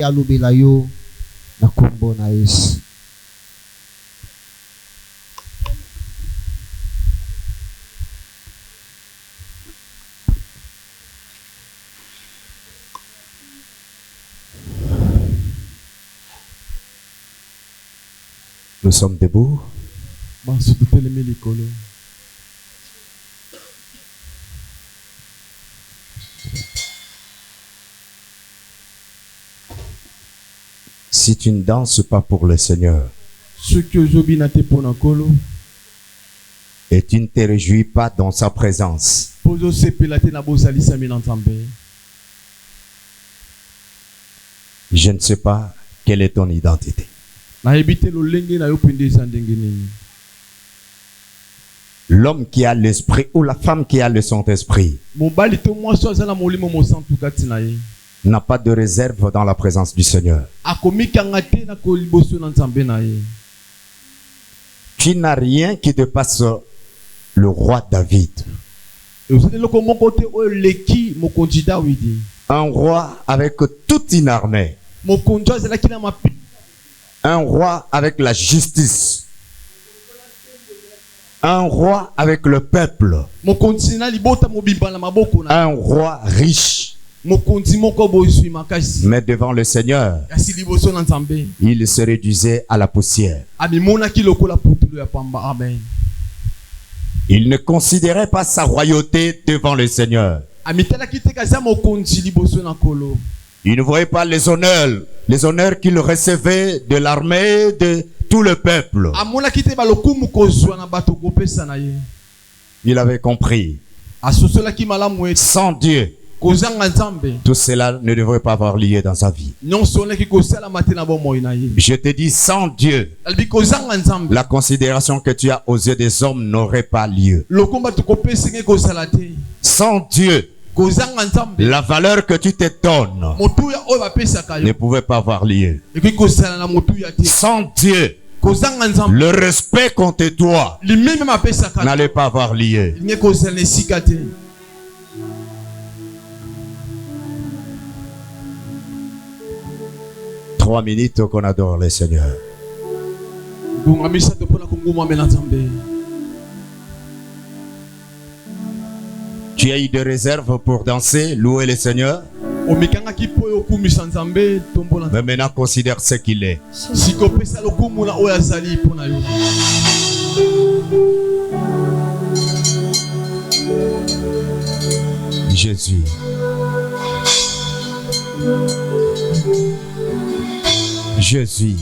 alobela yo na kombo na Yesu. Nous sommes debout. Si tu ne danses pas pour le Seigneur et tu ne te réjouis pas dans sa présence, je ne sais pas quelle est ton identité. L'homme qui a l'esprit ou la femme qui a le Saint-Esprit n'a pas de réserve dans la présence du Seigneur. Tu n'as rien qui dépasse le roi David. Un roi avec toute une armée. Un roi avec la justice. Un roi avec le peuple. Un roi riche. Mais devant le Seigneur, il se réduisait à la poussière. Il ne considérait pas sa royauté devant le Seigneur. Il ne voyait pas les honneurs qu'il recevait de l'armée, de tout le peuple. Il avait compris. Sans Dieu, tout cela ne devrait pas avoir lieu dans sa vie. Je te dis, sans Dieu, la considération que tu as aux yeux des hommes n'aurait pas lieu. Sans Dieu, la valeur que tu te donnes ne pouvait pas avoir lieu. Sans Dieu, le respect qu'on te doit n'allait pas avoir lieu. 3 minutes qu'on adore le Seigneur. Tu as eu des réserves pour danser, louer le Seigneur. Mais maintenant considère ce qu'il est. Jésus. Jésus.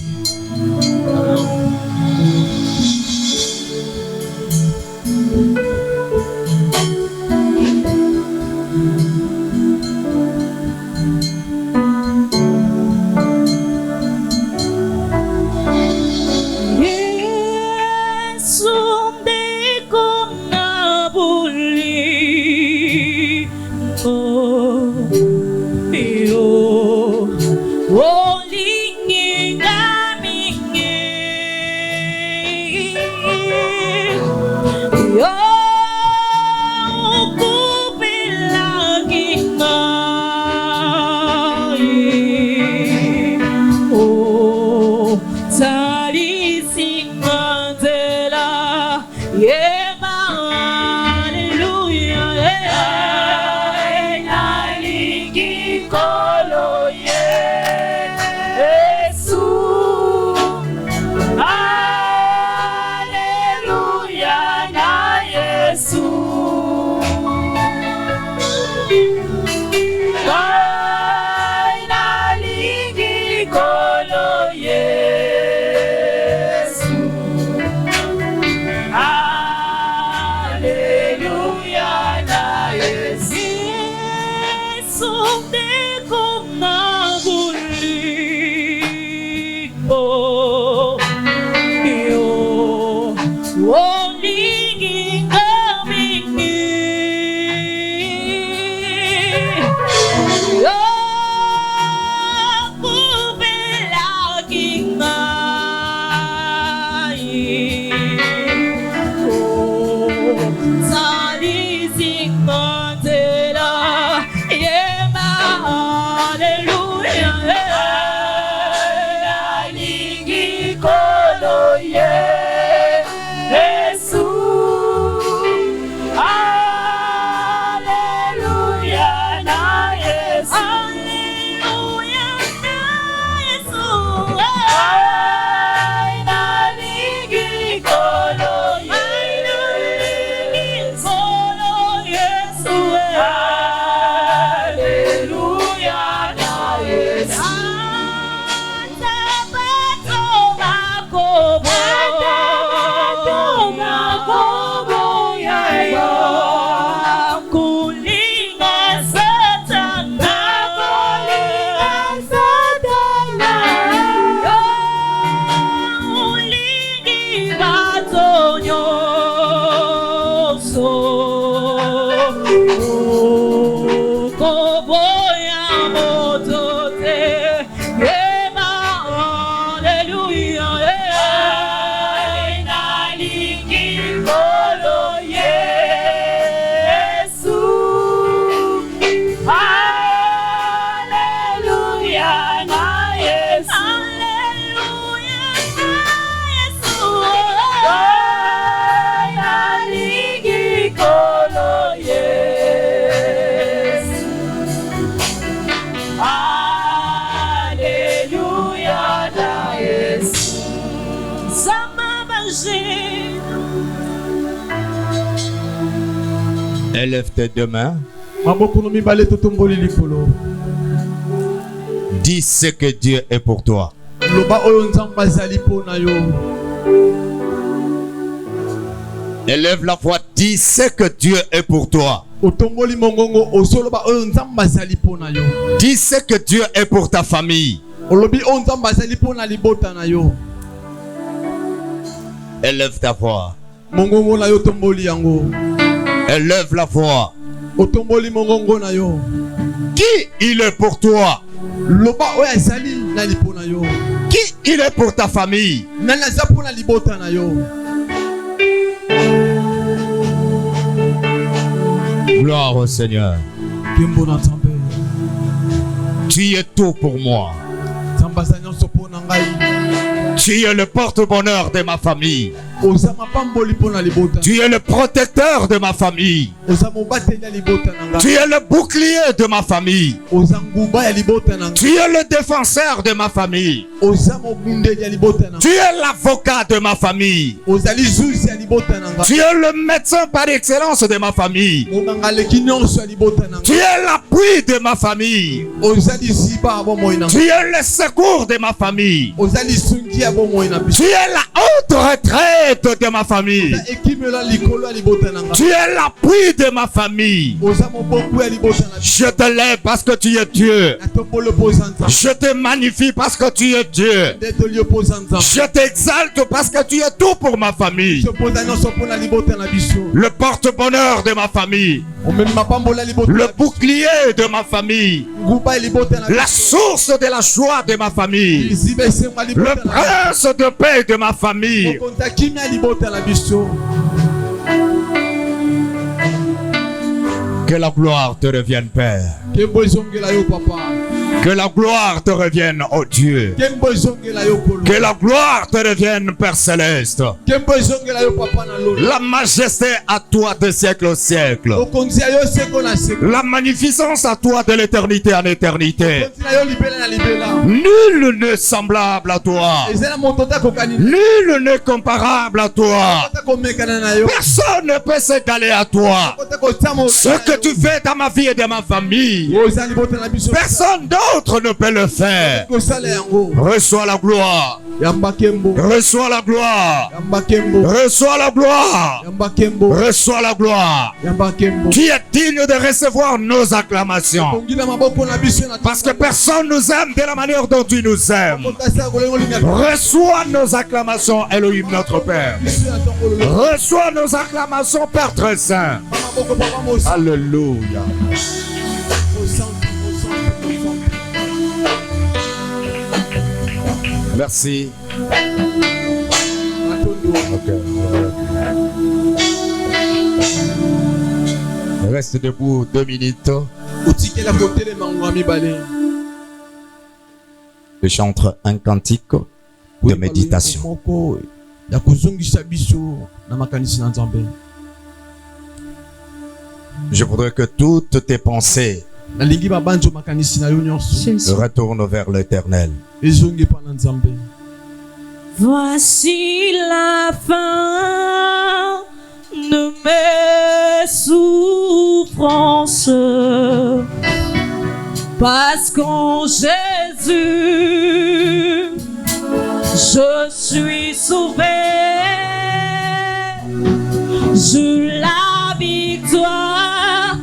Élève tes deux mains. Dis ce que Dieu est pour toi. Élève la voix. Dis ce que Dieu est pour toi. Dis ce que Dieu est pour ta famille. Élève ta voix. Élève la voix. Qui il est pour toi? Qui il est pour ta famille? Gloire au Seigneur. Tu es tout pour moi. Tu es le porte-bonheur de ma famille. Tu es le protecteur de ma famille. Tu es le bouclier de ma famille. Tu es le défenseur de ma famille. Tu es l'avocat de ma famille. Tu es le médecin par excellence de ma famille. Tu es l'appui de ma famille. Tu es le secours de ma famille. Tu es la haute retraite de ma famille. Tu es l'appui de ma famille. Je te lève parce que tu es Dieu. Je te magnifie parce que tu es Dieu. Je t'exalte parce que tu es tout pour ma famille. Le porte-bonheur de ma famille. Le bouclier de ma famille. La source de la joie de ma famille. Le prince de paix de ma famille. Que la gloire te revienne, Père. Que la gloire te revienne, oh Dieu. Que la gloire te revienne, Père Céleste. La majesté à toi de siècle au siècle. La magnificence à toi de l'éternité en éternité. Nul n'est semblable à toi. Nul n'est comparable à toi. Personne ne peut s'égaler à toi. Ce que tu fais dans ma vie et dans ma famille, personne d'autre ne peut le faire. Reçois la gloire. Reçois la gloire. Reçois la gloire. Reçois la gloire. Tu es digne de recevoir nos acclamations. Parce que personne nous aime de la manière dont tu nous aimes. Reçois nos acclamations, Elohim notre Père. Reçois nos acclamations, Père très saint. Alléluia. Merci. Okay. Reste debout 2 minutes. Je chante un cantique de méditation. Je voudrais que toutes tes pensées se retournent vers l'Éternel. Voici la fin de mes souffrances, parce qu'en Jésus je suis sauvé. J'ai la victoire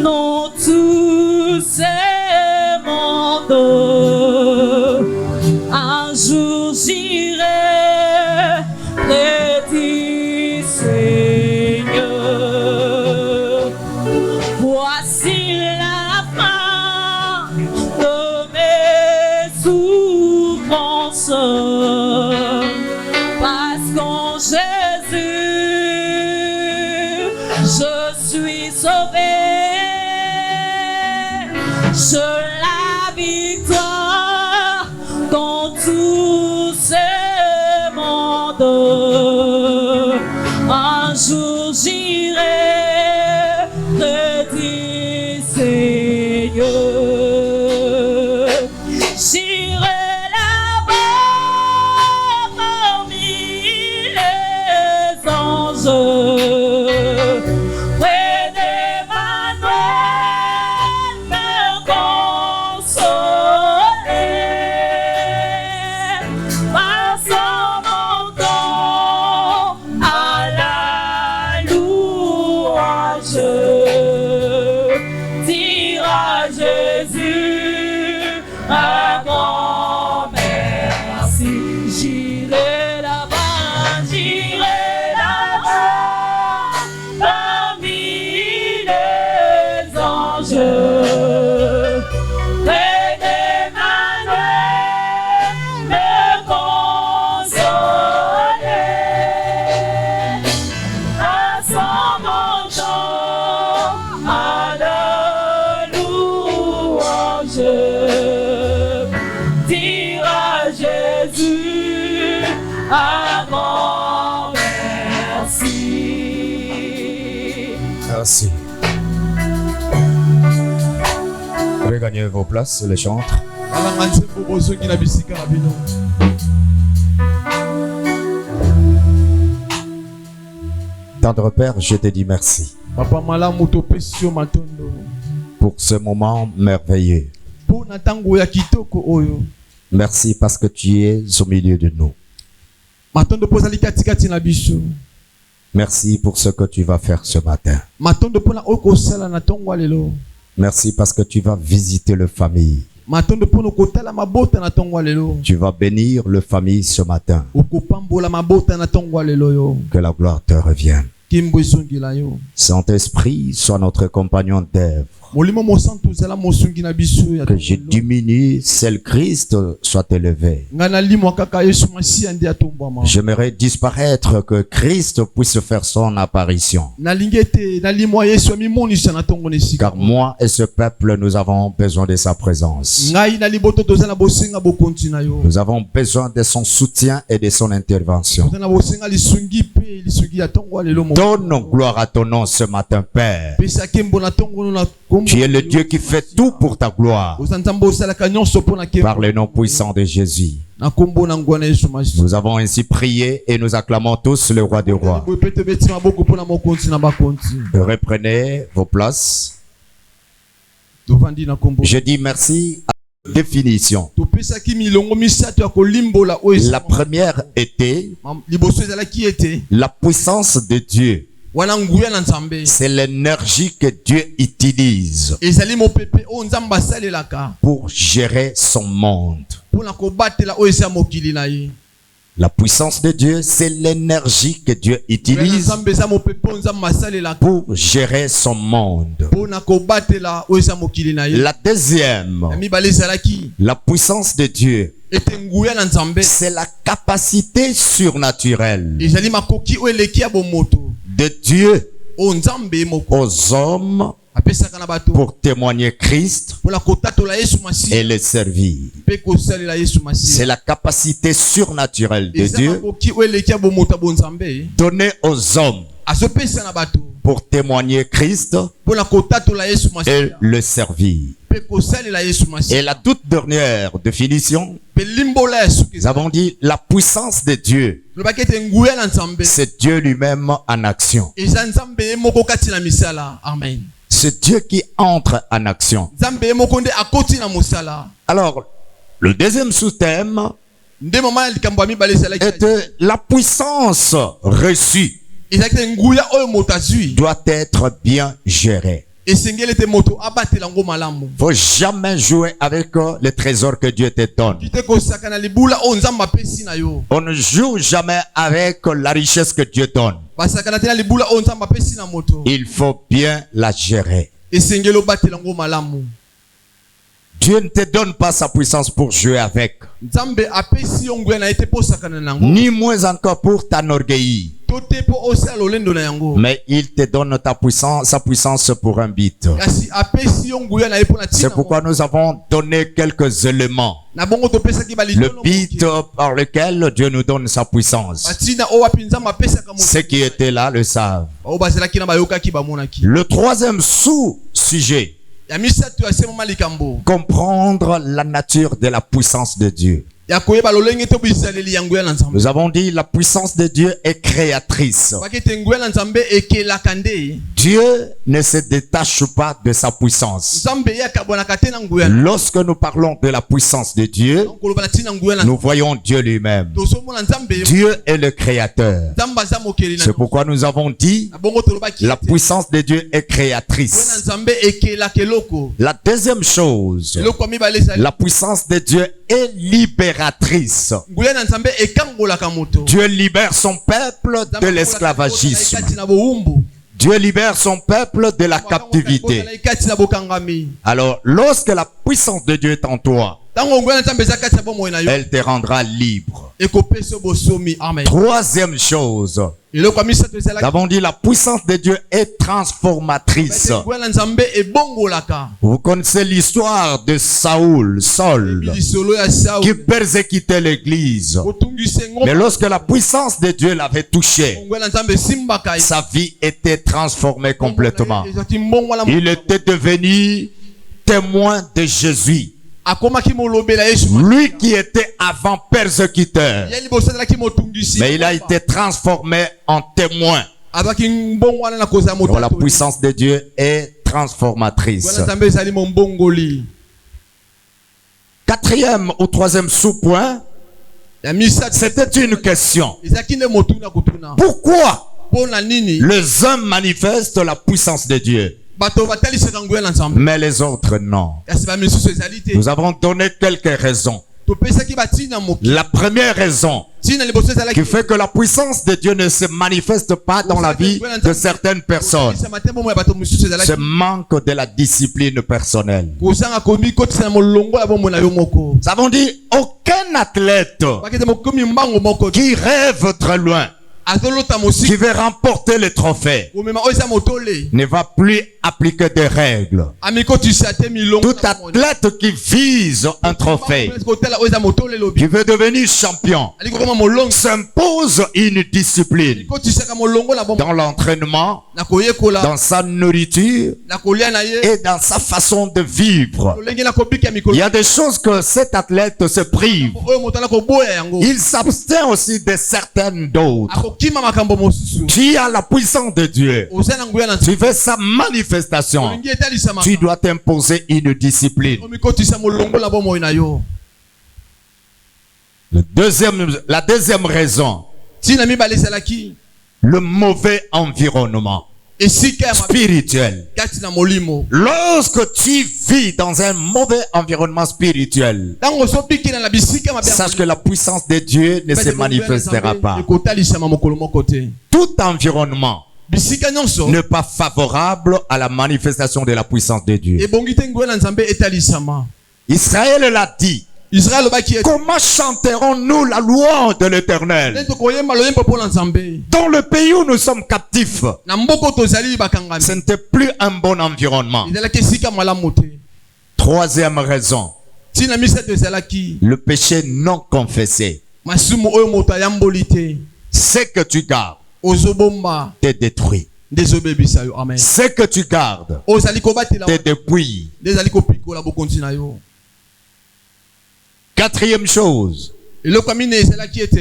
dans tous ces mondes. Un jour j'irai près du Seigneur. Voici la fin de mes souffrances, parce qu'en Jésus je suis sauvé. J'ai la victoire j'irai là-bas parmi les anges. Près d'Emmanuel me consoler. Passons mon temps à la louange. Dire à Jésus un grand merci. J'irai là-bas parmi les anges. Près d'Emmanuel me consoler. Passons mon temps à la louange. Dire à Jésus un grand merci. Merci. Regagnez vos places, les chantres. Tendre Père, je te dis merci pour ce moment merveilleux. Merci parce que tu es au milieu de nous. Merci pour ce que tu vas faire ce matin. Merci parce que tu vas visiter le famille. Tu vas bénir le famille ce matin. Que la gloire te revienne. Saint-Esprit, sois notre compagnon d'œuvre. Que je diminue, seul Christ soit élevé. J'aimerais disparaître, que Christ puisse faire son apparition. Car moi et ce peuple, nous avons besoin de sa présence. Nous avons besoin de son soutien et de son intervention. Donne gloire à ton nom ce matin, Père. Tu es le Dieu qui fait tout pour ta gloire. Par le nom puissant de Jésus. Nous avons ainsi prié et nous acclamons tous le roi des rois. Reprenez vos places. Je dis merci à la définition. La première était la puissance de Dieu. C'est l'énergie que Dieu utilise pour gérer son monde. La puissance de Dieu, c'est l'énergie que Dieu utilise pour gérer son monde. La deuxième, la puissance de Dieu, c'est la capacité surnaturelle de Dieu aux hommes pour témoigner Christ et le servir. C'est la capacité surnaturelle de Dieu donnée aux hommes pour témoigner Christ et le servir. Et la toute dernière définition, nous avons dit la puissance de Dieu. C'est Dieu lui-même en action. Amen. C'est Dieu qui entre en action. Alors, le deuxième sous-thème était la puissance reçue doit être bien gérée. Il ne faut jamais jouer avec le trésor que Dieu te donne. On ne joue jamais avec la richesse que Dieu donne. Il faut bien la gérer. Dieu ne te donne pas sa puissance pour jouer avec. Ni moins encore pour t'enorgueillir. Mais il te donne sa puissance pour un but. C'est pourquoi nous avons donné quelques éléments. Le but par lequel Dieu nous donne sa puissance. Ceux qui étaient là le savent. Le troisième sous-sujet comprendre la nature de la puissance de Dieu. Nous avons dit la puissance de Dieu est créatrice. Dieu ne se détache pas de sa puissance. Lorsque nous parlons de la puissance de Dieu, nous voyons Dieu lui-même. Dieu est le créateur. C'est pourquoi nous avons dit la puissance de Dieu est créatrice. La deuxième chose, la puissance de Dieu est libératrice. Dieu libère son peuple de l'esclavagisme. Dieu libère son peuple de la captivité. Alors, lorsque la puissance de Dieu est en toi, elle te rendra libre. Troisième chose, nous avons dit la puissance de Dieu est transformatrice. Vous connaissez l'histoire de Saul, qui persécutait l'église. Mais lorsque la puissance de Dieu l'avait touché, sa vie était transformée complètement. Il était devenu témoin de Jésus. Lui qui était avant persécuteur, mais il a été transformé en témoin. Donc la puissance de Dieu est transformatrice. Quatrième ou troisième sous-point, c'était une question. Pourquoi les hommes manifestent la puissance de Dieu, mais les autres non? Nous avons donné quelques raisons. La première raison qui fait que la puissance de Dieu ne se manifeste pas dans la vie de certaines personnes, c'est manque de la discipline personnelle. Nous avons dit aucun athlète qui rêve très loin, qui veut remporter le trophée, ne va plus appliquer des règles. Tout athlète qui vise un trophée, qui veut devenir champion, s'impose une discipline dans l'entraînement, dans sa nourriture et dans sa façon de vivre. Il y a des choses que cet athlète se prive. Il s'abstient aussi de certaines d'autres. Tu as la puissance de Dieu. Tu veux sa manifestation. Tu dois t'imposer une discipline. La deuxième raison, le mauvais environnement spirituel. Lorsque tu vis dans un mauvais environnement spirituel, sache que la puissance de Dieu ne se manifestera pas. Tout environnement n'est pas favorable à la manifestation de la puissance de Dieu. Israël l'a dit. Comment chanterons-nous la louange de l'Éternel dans le pays où nous sommes captifs? Ce n'était plus un bon environnement. Troisième raison, le péché non confessé. Ce que tu gardes te détruit. Ce que tu gardes te dépouille. Quatrième chose,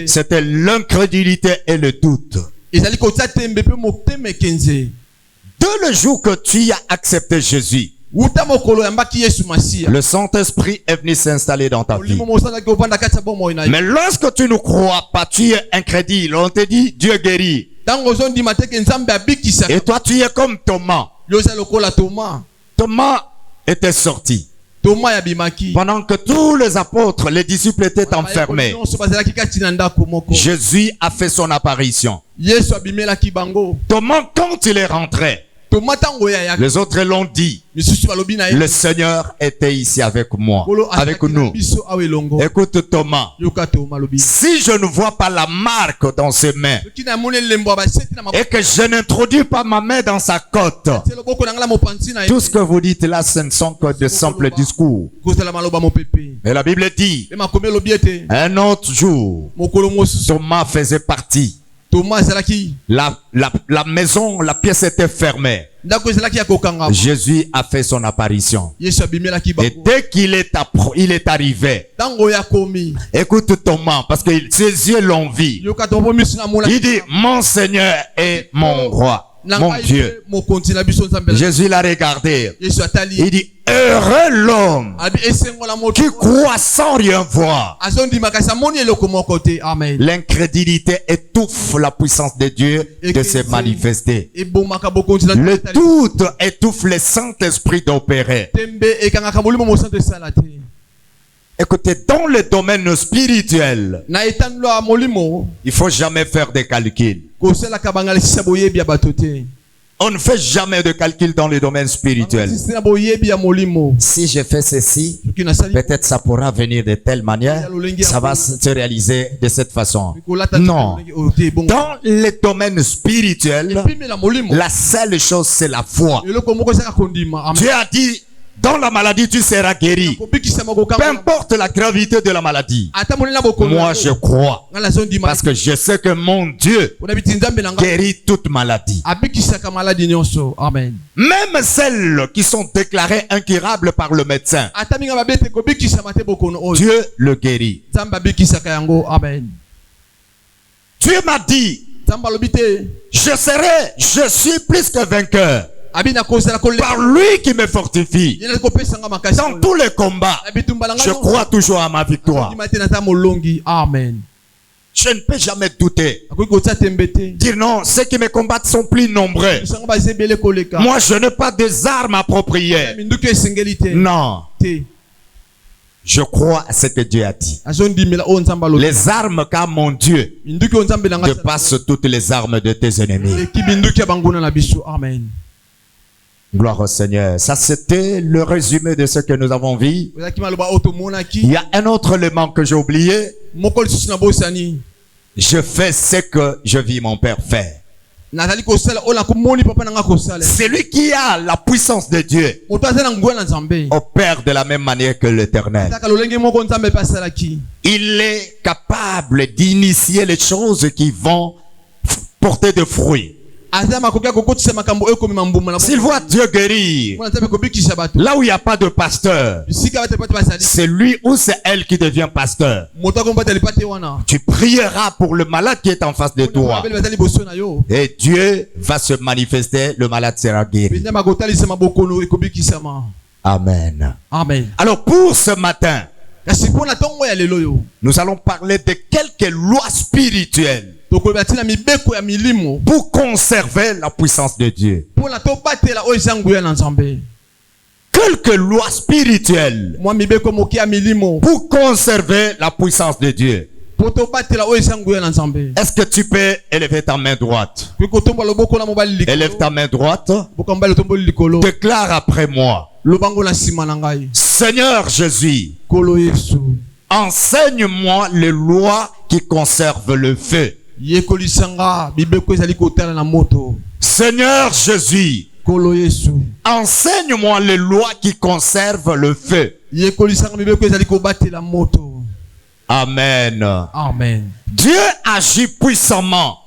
c'était l'incrédulité et le doute. Dès le jour que tu as accepté Jésus, le Saint-Esprit est venu s'installer dans ta vie. Mais lorsque tu ne crois pas, tu es incrédule. On te dit Dieu guérit. Et toi tu es comme Thomas. Thomas était sorti pendant que tous les apôtres, les disciples étaient enfermés. Jésus a fait son apparition. Thomas, quand il est rentré, les autres l'ont dit. Le Seigneur était ici avec moi, avec nous. Écoute Thomas, si je ne vois pas la marque dans ses mains et que je n'introduis pas ma main dans sa côte, tout ce que vous dites là, ce ne sont que de simples discours. Mais la Bible dit, un autre jour, Thomas faisait partie. La maison, la pièce était fermée. Jésus a fait son apparition. Et dès qu'il est arrivé, écoute Thomas, parce que ses yeux l'ont vu. Il dit, mon Seigneur et mon roi. Mon Dieu. Jésus l'a regardé. Il dit, heureux l'homme qui croit sans rien voir. L'incrédulité étouffe la puissance de Dieu de se manifester. Le doute étouffe le Saint-Esprit d'opérer. Écoutez, dans le domaine spirituel, il faut jamais faire des calculs. On ne fait jamais de calcul dans le domaine spirituel. Si je fais ceci, peut-être ça pourra venir de telle manière, ça va se réaliser de cette façon. Non. Dans le domaine spirituel, la seule chose, c'est la foi. Dieu a dit, dans la maladie, tu seras guéri. Peu importe la gravité de la maladie. Moi, je crois. Parce que je sais que mon Dieu guérit toute maladie. Même celles qui sont déclarées incurables par le médecin, Dieu le guérit. Dieu m'a dit, je suis plus que vainqueur. Par lui qui me fortifie. Dans tous les combats, je crois toujours à ma victoire. Amen. Je ne peux jamais douter. Dire non, ceux qui me combattent sont plus nombreux. Moi, je n'ai pas des armes appropriées. Non. Je crois à ce que Dieu a dit. Les armes qu'a mon Dieu dépassent toutes les armes de tes ennemis. Amen. Gloire au Seigneur. Ça, c'était le résumé de ce que nous avons vu. Il y a un autre élément que j'ai oublié. Je fais ce que je vis mon Père faire. Celui qui a la puissance de Dieu opère de la même manière que l'Éternel. Il est capable d'initier les choses qui vont porter des fruits. S'il voit Dieu guérir, là où il n'y a pas de pasteur, c'est lui ou c'est elle qui devient pasteur. Tu prieras pour le malade qui est en face de toi. Et Dieu va se manifester, le malade sera guéri. Amen. Amen. Alors pour ce matin, nous allons parler de quelques lois spirituelles pour conserver la puissance de Dieu. Quelques lois spirituelles pour conserver la puissance de Dieu. Est-ce que tu peux élever ta main droite? Élève ta main droite. Déclare après moi. Seigneur Jésus, enseigne-moi les lois qui conservent le feu. Seigneur Jésus, enseigne-moi les lois qui conservent le feu. Amen. Amen. Dieu agit puissamment,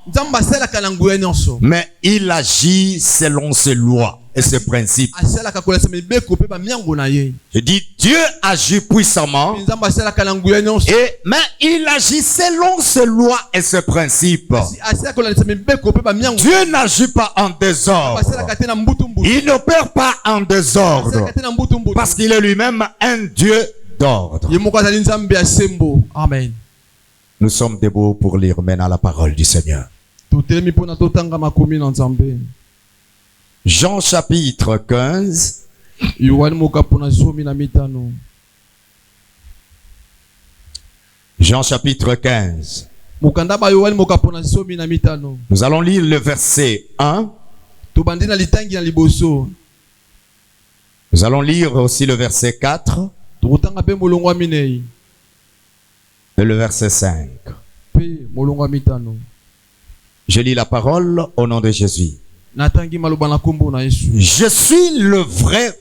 mais il agit selon ses lois et ses principes. Je dis Dieu agit puissamment, mais il agit selon ses lois et ses principes. Dieu n'agit pas en désordre. Il n'opère pas en désordre, parce qu'il est lui-même un Dieu d'ordre. Amen. Nous sommes debout pour lire maintenant la parole du Seigneur. Jean chapitre 15. Jean chapitre 15. Nous allons lire le verset 1. Nous allons lire aussi le verset 4. Et le verset 5. Je lis la parole au nom de Jésus. Je suis le vrai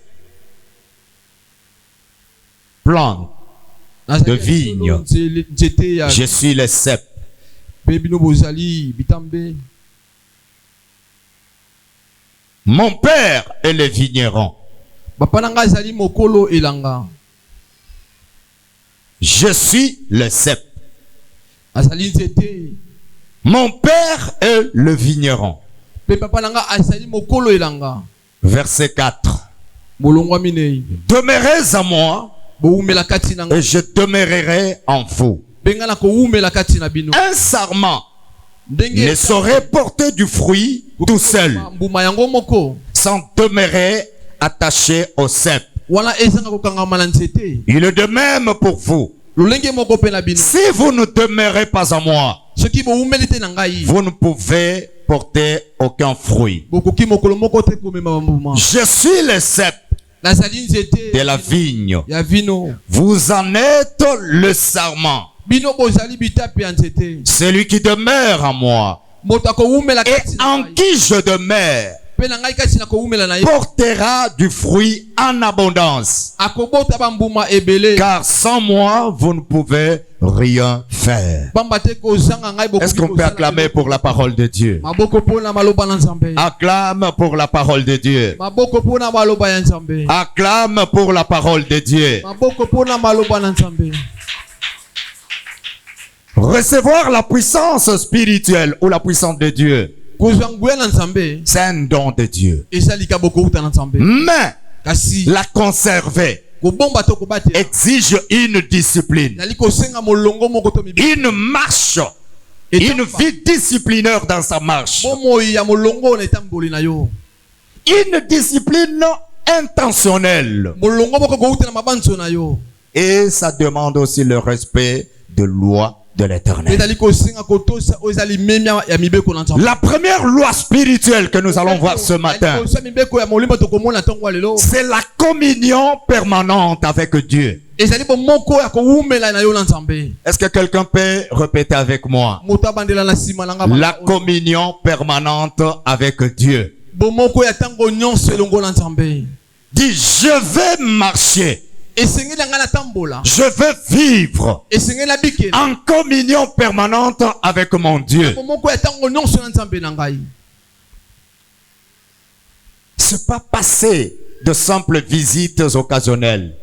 plan de vigne. Je suis le cep. Mon père est le vigneron. Je suis le cep. Mon père est le vigneron. Verset 4. Demeurez à moi et je demeurerai en vous. Un sarment ne saurait porter du fruit tout seul sans demeurer attaché au cep. Il est de même pour vous. Si vous ne demeurez pas en moi, vous ne pouvez porter aucun fruit. Je suis le cep de la vigne. Vous en êtes le sarment. Celui qui demeure en moi et en qui je demeure portera du fruit en abondance. Car sans moi, vous ne pouvez rien faire. Est-ce qu'on peut acclamer pour la parole de Dieu? Acclame pour la parole de Dieu. Acclame pour la parole de Dieu. Recevoir la puissance spirituelle ou la puissance de Dieu, c'est un don de Dieu. Mais la conserver exige une discipline, une marche, une vie disciplinaire dans sa marche, une discipline intentionnelle. Et ça demande aussi le respect de loi de l'Éternel. La première loi spirituelle que nous allons voir ce matin, c'est la communion permanente avec Dieu. Est-ce que quelqu'un peut répéter avec moi? La communion permanente avec Dieu. Dis, je vais marcher. Je veux vivre en communion permanente avec mon Dieu. C'est pas passer de simples visites occasionnelles,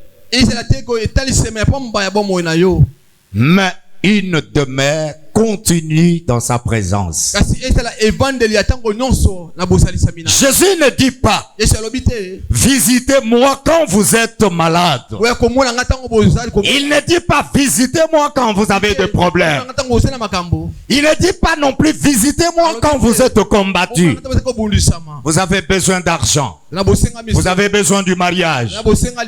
mais une demeure continue dans sa présence. Jésus ne dit pas visitez-moi quand vous êtes malade. Il ne dit pas visitez-moi quand vous avez des problèmes. Il ne dit pas non plus visitez-moi quand vous êtes combattu. Vous avez besoin d'argent. Vous avez besoin du mariage.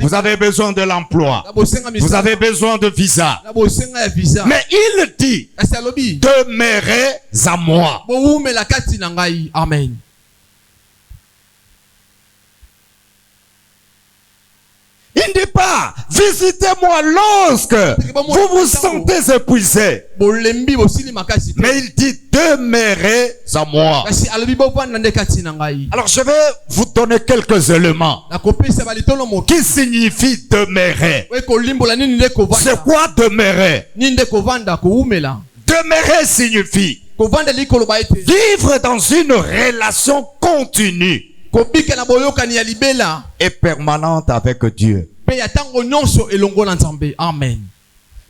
Vous avez besoin de l'emploi. Vous avez besoin de visa. Mais il dit demeurez à moi. Amen. Il ne dit pas visitez-moi lorsque vous vous sentez épuisé. Mais il dit demeurez à moi. Alors je vais vous donner quelques éléments qui signifient demeurer. C'est quoi demeurer? Demeurer signifie vivre dans une relation continue et permanente avec Dieu. Amen.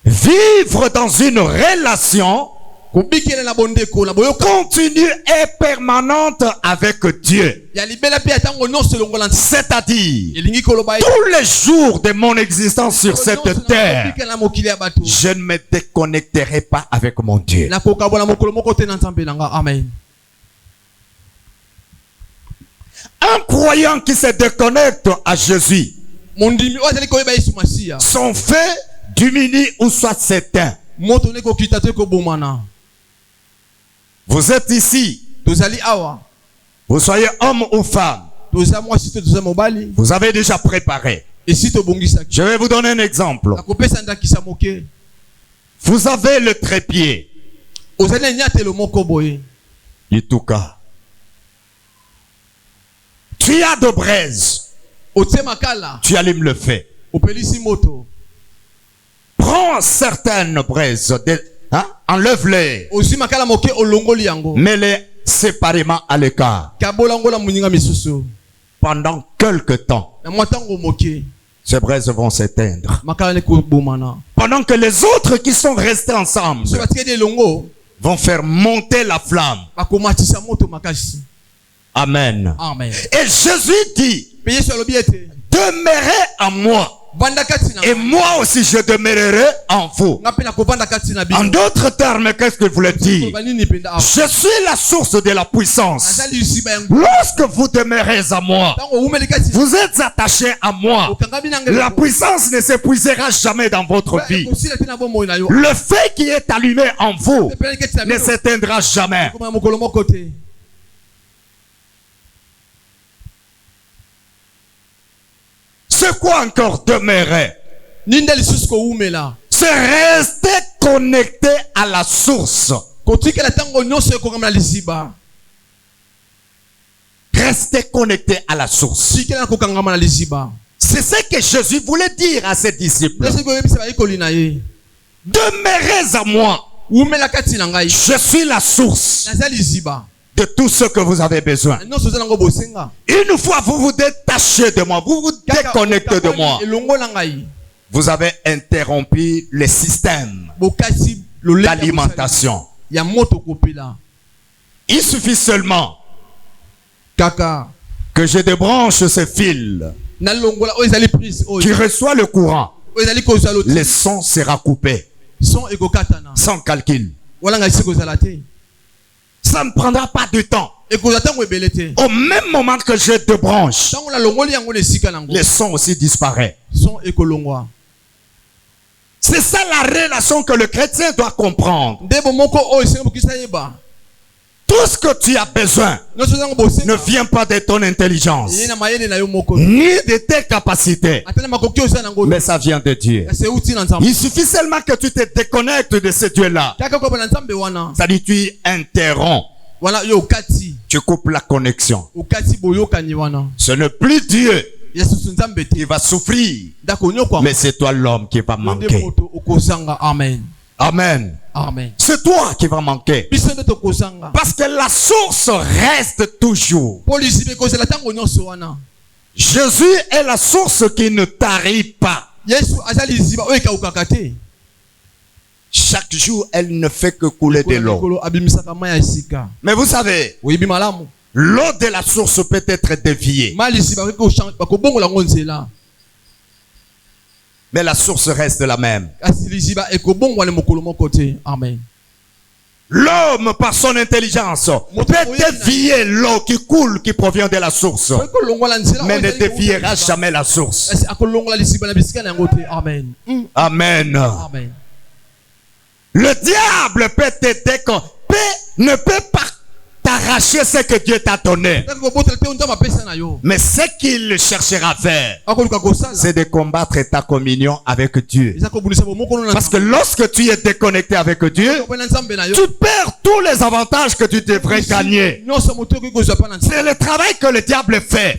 Vivre dans une relation continue et permanente avec Dieu. C'est-à-dire, tous les jours de mon existence sur cette terre, je ne me déconnecterai pas avec mon Dieu. Amen. Un croyant qui se déconnecte à Jésus, son feu diminue ou soit s'éteint. Vous êtes ici, vous soyez homme ou femme, vous avez déjà préparé. Je vais vous donner un exemple. Vous avez le trépied. Ituka. Tu as de braise. Tu allumes le feu. Prends certaines braises, enlève-les, mets-les séparément à l'écart. Pendant quelque temps, ces braises vont s'éteindre. Pendant que les autres qui sont restés ensemble vont faire monter la flamme. Amen. Amen. Et Jésus dit, demeurez en moi. Et moi aussi je demeurerai en vous. En d'autres termes, qu'est-ce que vous voulez dire? Je suis la source de la puissance. Lorsque vous demeurez en moi, vous êtes attachés à moi. La puissance ne s'épuisera jamais dans votre vie. Le feu qui est allumé en vous ne s'éteindra jamais. C'est quoi encore demeurer? C'est rester connecté à la source. Rester connecté à la source. C'est ce que Jésus voulait dire à ses disciples. Demeurez à moi. Je suis la source de tout ce que vous avez besoin. Une fois vous vous détachez de moi, vous vous déconnectez de moi, vous avez interrompu le système d'alimentation. Il suffit seulement que je débranche ce fil qui reçoit le courant. Le son sera coupé sans calcul. Ça ne prendra pas de temps. Au même moment que je te branche, le son aussi disparaît. C'est ça la relation que le chrétien doit comprendre. Tout ce que tu as besoin ne vient pas de ton intelligence, ni de tes capacités, mais ça vient de Dieu. Il suffit seulement que tu te déconnectes de ce Dieu-là. Ça dit tu interromps. Tu coupes la connexion. Ce n'est plus Dieu qui va souffrir, mais c'est toi l'homme qui va manquer. Amen. Amen. Amen. C'est toi qui va manquer. Parce que la source reste toujours. Jésus est la source qui ne tarit pas. Chaque jour, elle ne fait que couler de l'eau. Mais vous savez, l'eau de la source peut être déviée. Mais la source reste la même. L'homme, par son intelligence, peut dévier l'eau qui coule, qui provient de la source, mais ne déviera jamais la source. Amen. Amen. Le diable ne peut pas t'arracher ce que Dieu t'a donné. Mais ce qu'il cherchera à faire, c'est de combattre ta communion avec Dieu. Parce que lorsque tu es déconnecté avec Dieu, tu perds tous les avantages que tu devrais gagner. C'est le travail que le diable fait.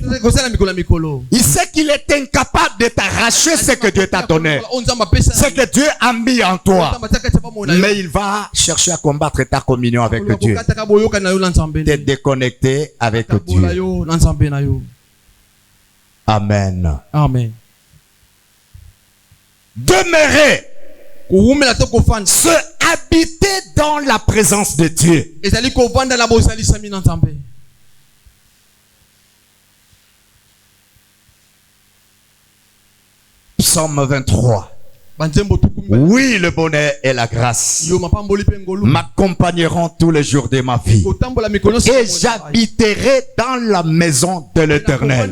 Il sait qu'il est incapable de t'arracher ce que Dieu t'a donné, ce que Dieu a mis en toi. Mais il va chercher à combattre ta communion avec Dieu. T'es déconnecté avec Dieu. Amen. Amen. Demeurer, se habiter dans la présence de Dieu. Psaume 23. Oui, le bonheur et la grâce m'accompagneront tous les jours de ma vie. Et j'habiterai dans la maison de l'Éternel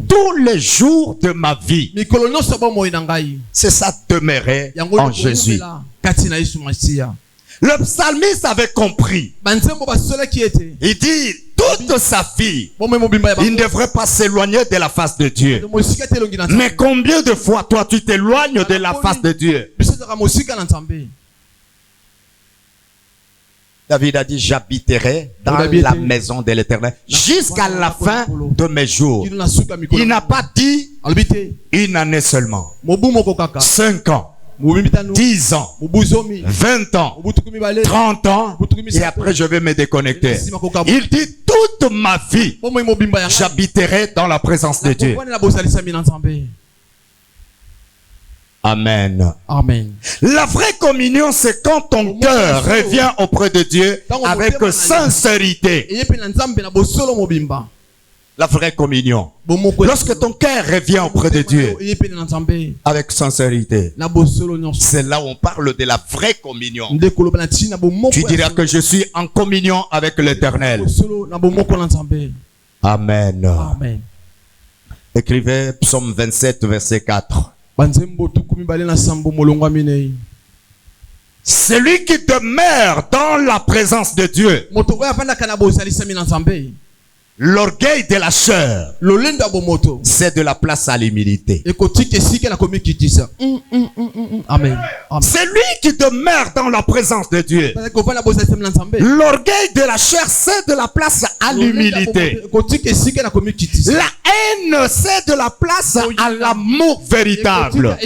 tous les jours de ma vie. C'est ça, demeurer en Jésus. Le psalmiste avait compris. Il dit, toute sa vie, il ne devrait pas s'éloigner de la face de Dieu. Mais combien de fois, toi, tu t'éloignes de la face de Dieu? David a dit, j'habiterai dans la maison de l'Éternel jusqu'à la fin de mes jours. Il n'a pas dit une année seulement. 5 ans. 10 ans, 20 ans, 30 ans, et après je vais me déconnecter. Il dit toute ma vie, j'habiterai dans la présence de Dieu. Amen. Amen. La vraie communion, c'est quand ton cœur revient auprès de Dieu avec sincérité. La vraie communion. Lorsque ton cœur revient auprès de Dieu avec sincérité, c'est là où on parle de la vraie communion. Tu diras que je suis en communion avec l'Éternel. Amen. Amen. Écrivez Psaume 27, verset 4. Celui qui demeure dans la présence de Dieu, l'orgueil de la chair, c'est de la place à l'humilité. Amen. C'est lui qui demeure dans la présence de Dieu. L'orgueil de la chair, c'est de la place à l'humilité. La haine, c'est de la place à l'amour véritable.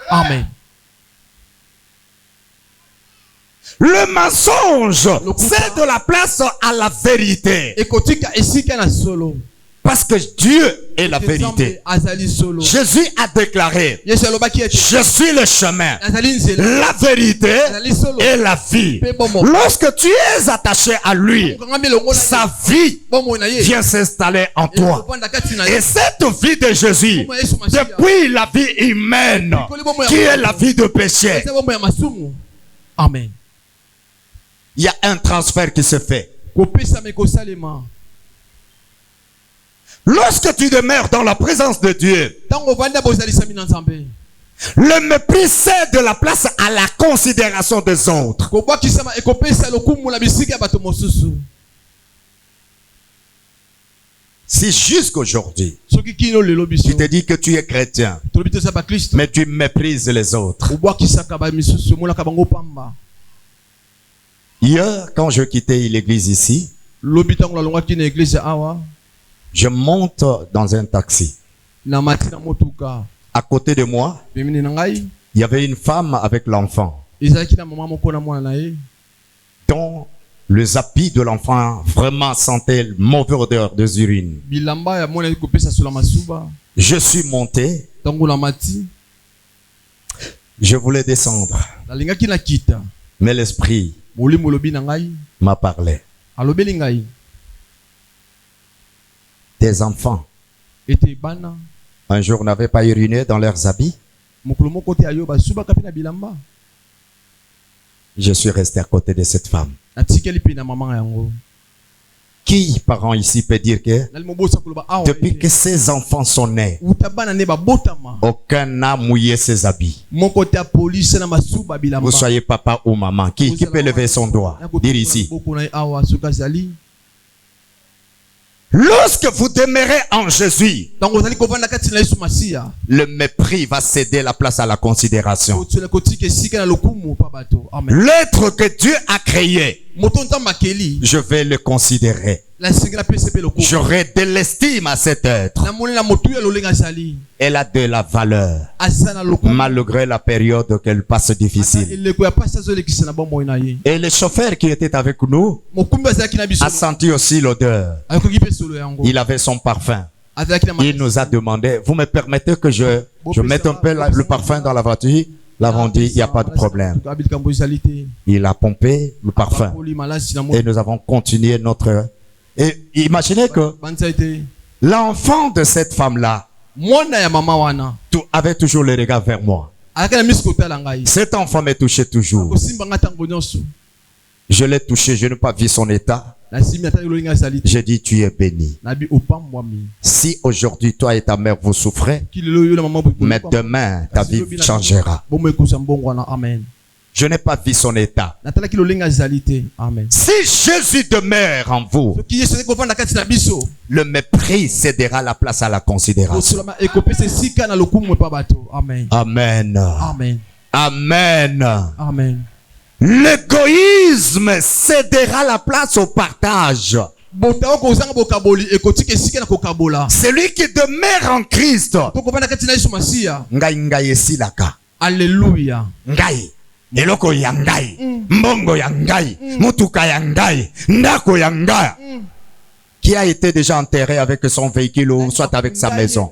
Amen. Le mensonge, c'est de la place à la vérité. Parce que Dieu est la vérité. Jésus a déclaré, je suis le chemin, la vérité et la vie. Lorsque tu es attaché à lui, sa vie vient s'installer en toi. Et cette vie de Jésus, depuis la vie humaine, qui est la vie de péché, Amen. il y a un transfert qui se fait. Lorsque tu demeures dans la présence de Dieu, le mépris c'est de la place à la considération des autres. Si jusqu'aujourd'hui, tu te dis que tu es chrétien, mais tu méprises les autres. Hier, quand je quittais l'église ici, je monte dans un taxi. À côté de moi, il y avait une femme avec l'enfant, dont les habits de l'enfant vraiment sentaient une mauvaise odeur de urine. Je suis monté. Je voulais descendre. Mais l'esprit m'a parlé. Tes enfants, un jour, n'avaient pas uriné dans leurs habits. Je suis resté à côté de cette femme. Qui, parent ici, peut dire que depuis que ses enfants sont nés, aucun n'a mouillé ses habits? Vous soyez papa ou maman. Qui peut lever son doigt? Dire ici. Lorsque vous demeurez en Jésus, le mépris va céder la place à la considération. L'être que Dieu a créé, je vais le considérer. J'aurai de l'estime à cet être. Elle a de la valeur, malgré la période qu'elle passe difficile. Et le chauffeur qui était avec nous a senti aussi l'odeur. Il avait son parfum. Il nous a demandé, vous me permettez que je mette un peu le parfum dans la voiture? Nous avons dit, il n'y a pas de problème. Il a pompé le parfum. Et nous avons continué notre... Et imaginez que l'enfant de cette femme-là avait toujours le regard vers moi. Cet enfant me touchait toujours. Je l'ai touché, je n'ai pas vu son état. J'ai dit, tu es béni. Si aujourd'hui toi et ta mère vous souffrez, mais demain ta vie changera. Je n'ai pas vu son état. Si Jésus demeure en vous, le mépris cédera la place à la considération. Amen. Amen. Amen. Amen. L'égoïsme cédera la place au partage. Celui qui demeure en Christ. Alléluia. Ngai. Eloko ya ngai. Mbongo ya ngai. Mutuka ya ngai. Ndako ya ngai. Qui a été déjà enterré avec son véhicule ou soit avec sa maison.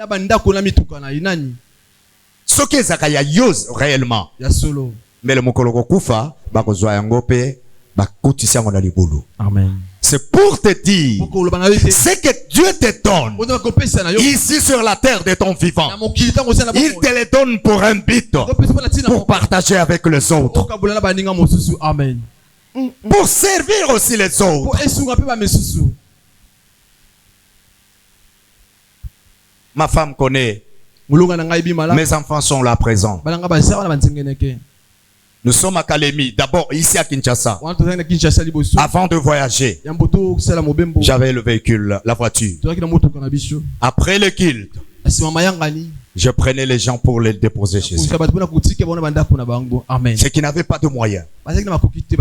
Ce qui est ya yose réellement. Mais le mokoloko kufa bakozwa yango pe bakutisa ngo na libulu. Amen. C'est pour te dire c'est que Dieu te donne ici sur la terre de ton vivant. Il te les donne pour un but, pour partager avec les autres, Amen. pour servir aussi les autres. Ma femme connaît. Mes enfants sont là présents. Nous sommes à Kalemi, d'abord ici à Kinshasa. Avant de voyager, j'avais le véhicule, la voiture. Après le culte, je prenais les gens pour les déposer chez eux. Ceux qui n'avaient pas de moyens.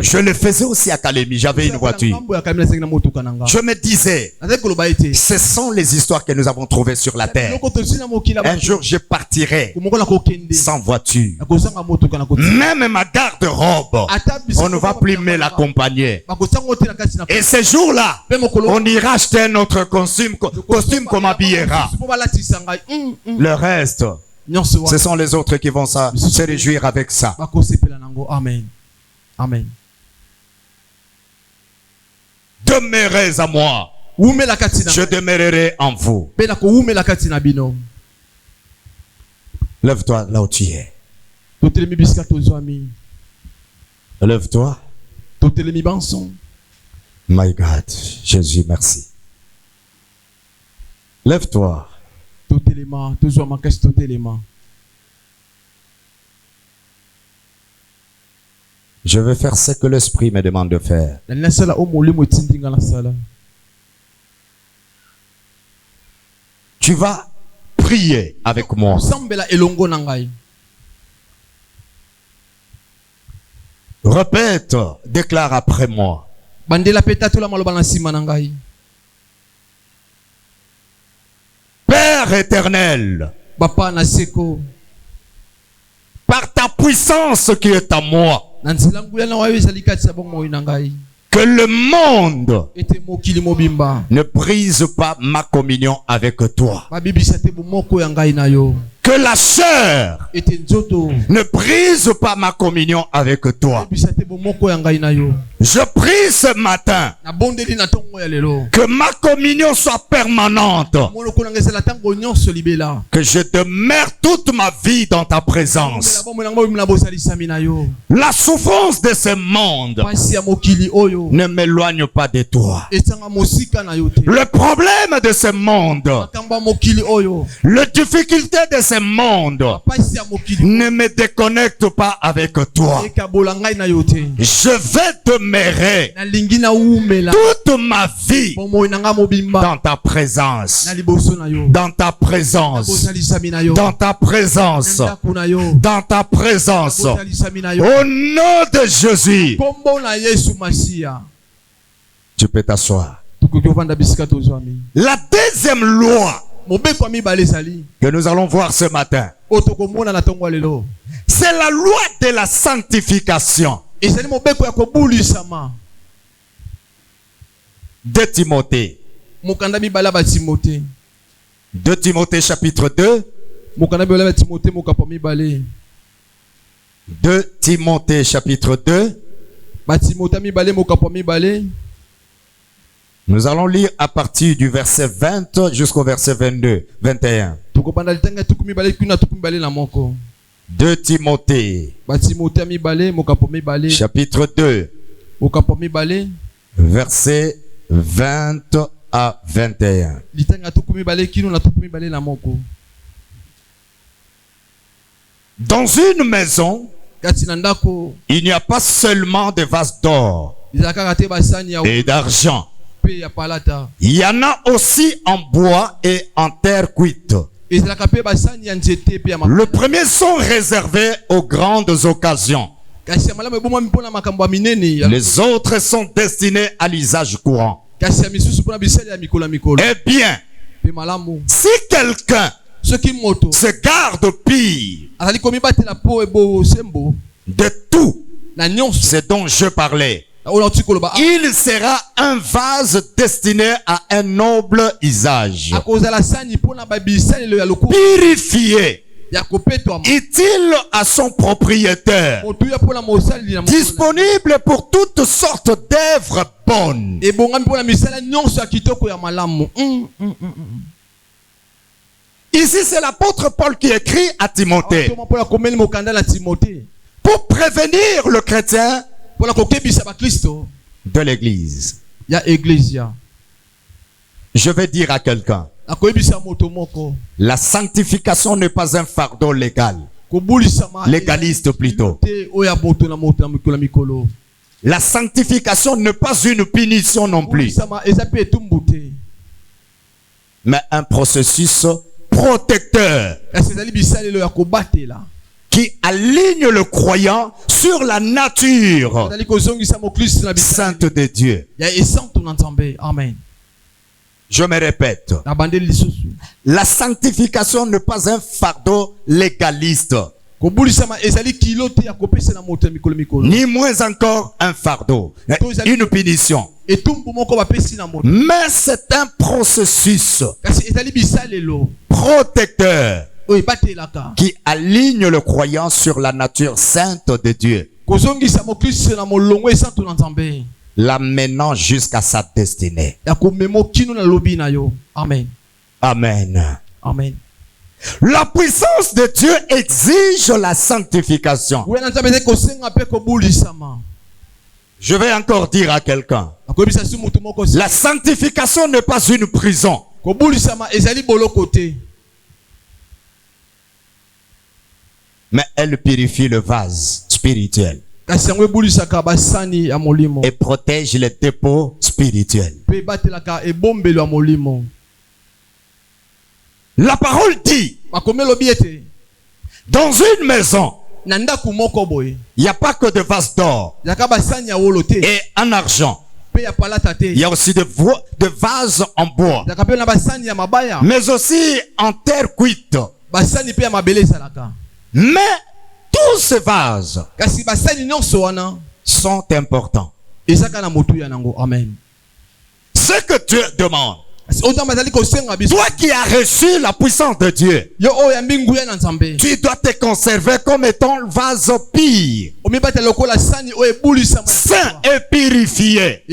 Je le faisais aussi à Kalemi, j'avais une voiture. Je me disais, ce sont les histoires que nous avons trouvées sur la terre. Un jour, je partirai sans voiture. Même ma garde-robe, on ne va plus me l'accompagner. Et ce jour-là, on ira acheter notre costume qu'on m'habillera. Le reste, ce sont les autres qui vont se réjouir avec ça. Amen. Amen. Demeurez à moi. Je demeurerai en vous. Lève-toi là où tu es. Lève-toi. My God, Jésus, merci. Lève-toi. Je vais faire ce que l'Esprit me demande de faire. Tu vas prier avec moi. Répète, déclare après moi. Père éternel, par ta puissance qui est à moi, que le monde ne brise pas ma communion avec toi. Que la chair ne brise pas ma communion avec toi. Je prie ce matin que ma communion soit permanente. Que je demeure toute ma vie dans ta présence. La souffrance de ce monde ne m'éloigne pas de toi. Le problème de ce monde, la difficulté de ce monde ne me déconnecte pas avec toi. Je vais demeurer toute ma vie dans ta présence. Dans ta présence. Dans ta présence. Dans ta présence. Au nom de Jésus. Tu peux t'asseoir. La deuxième loi que nous allons voir ce matin, c'est la loi de la sanctification. De Timothée. 2 Timothée chapitre 2. 2 Timothée chapitre 2. Nous allons lire à partir du verset 20 jusqu'au verset 21. 2 Timothée chapitre 2 verset 20 à 21. Dans une maison, il n'y a pas seulement des vases d'or et d'argent. Il y en a aussi en bois et en terre cuite. Le premier sont réservés aux grandes occasions. Les autres sont destinés à l'usage courant. Eh bien, si quelqu'un se garde pire de tout ce dont je parlais, il sera un vase destiné à un noble usage, purifié, utile à son propriétaire, disponible pour toutes sortes d'œuvres bonnes. Ici, c'est l'apôtre Paul qui écrit à Timothée pour prévenir le chrétien de l'église. Je vais dire à quelqu'un, la sanctification n'est pas un fardeau légal, légaliste plutôt. La sanctification n'est pas une punition non plus, mais un processus protecteur qui aligne le croyant sur la nature sainte de Dieu. Amen. Je me répète, la sanctification n'est pas un fardeau légaliste, ni moins encore un fardeau, une punition. Mais c'est un processus protecteur qui aligne le croyant sur la nature sainte de Dieu, l'amenant jusqu'à sa destinée. Amen. Amen. Amen. La puissance de Dieu exige la sanctification. Je vais encore dire à quelqu'un, la sanctification n'est pas une prison. Mais elle purifie le vase spirituel et protège les dépôts spirituels. La parole dit, dans une maison, il n'y a pas que de vases d'or et en argent. Il y a aussi de vases en bois, mais aussi en terre cuite. Mais tous ces vases sont importants. Amen. Ce que Dieu demande, toi qui as reçu la puissance de Dieu, tu dois te conserver comme étant le vase pire, saint et purifié,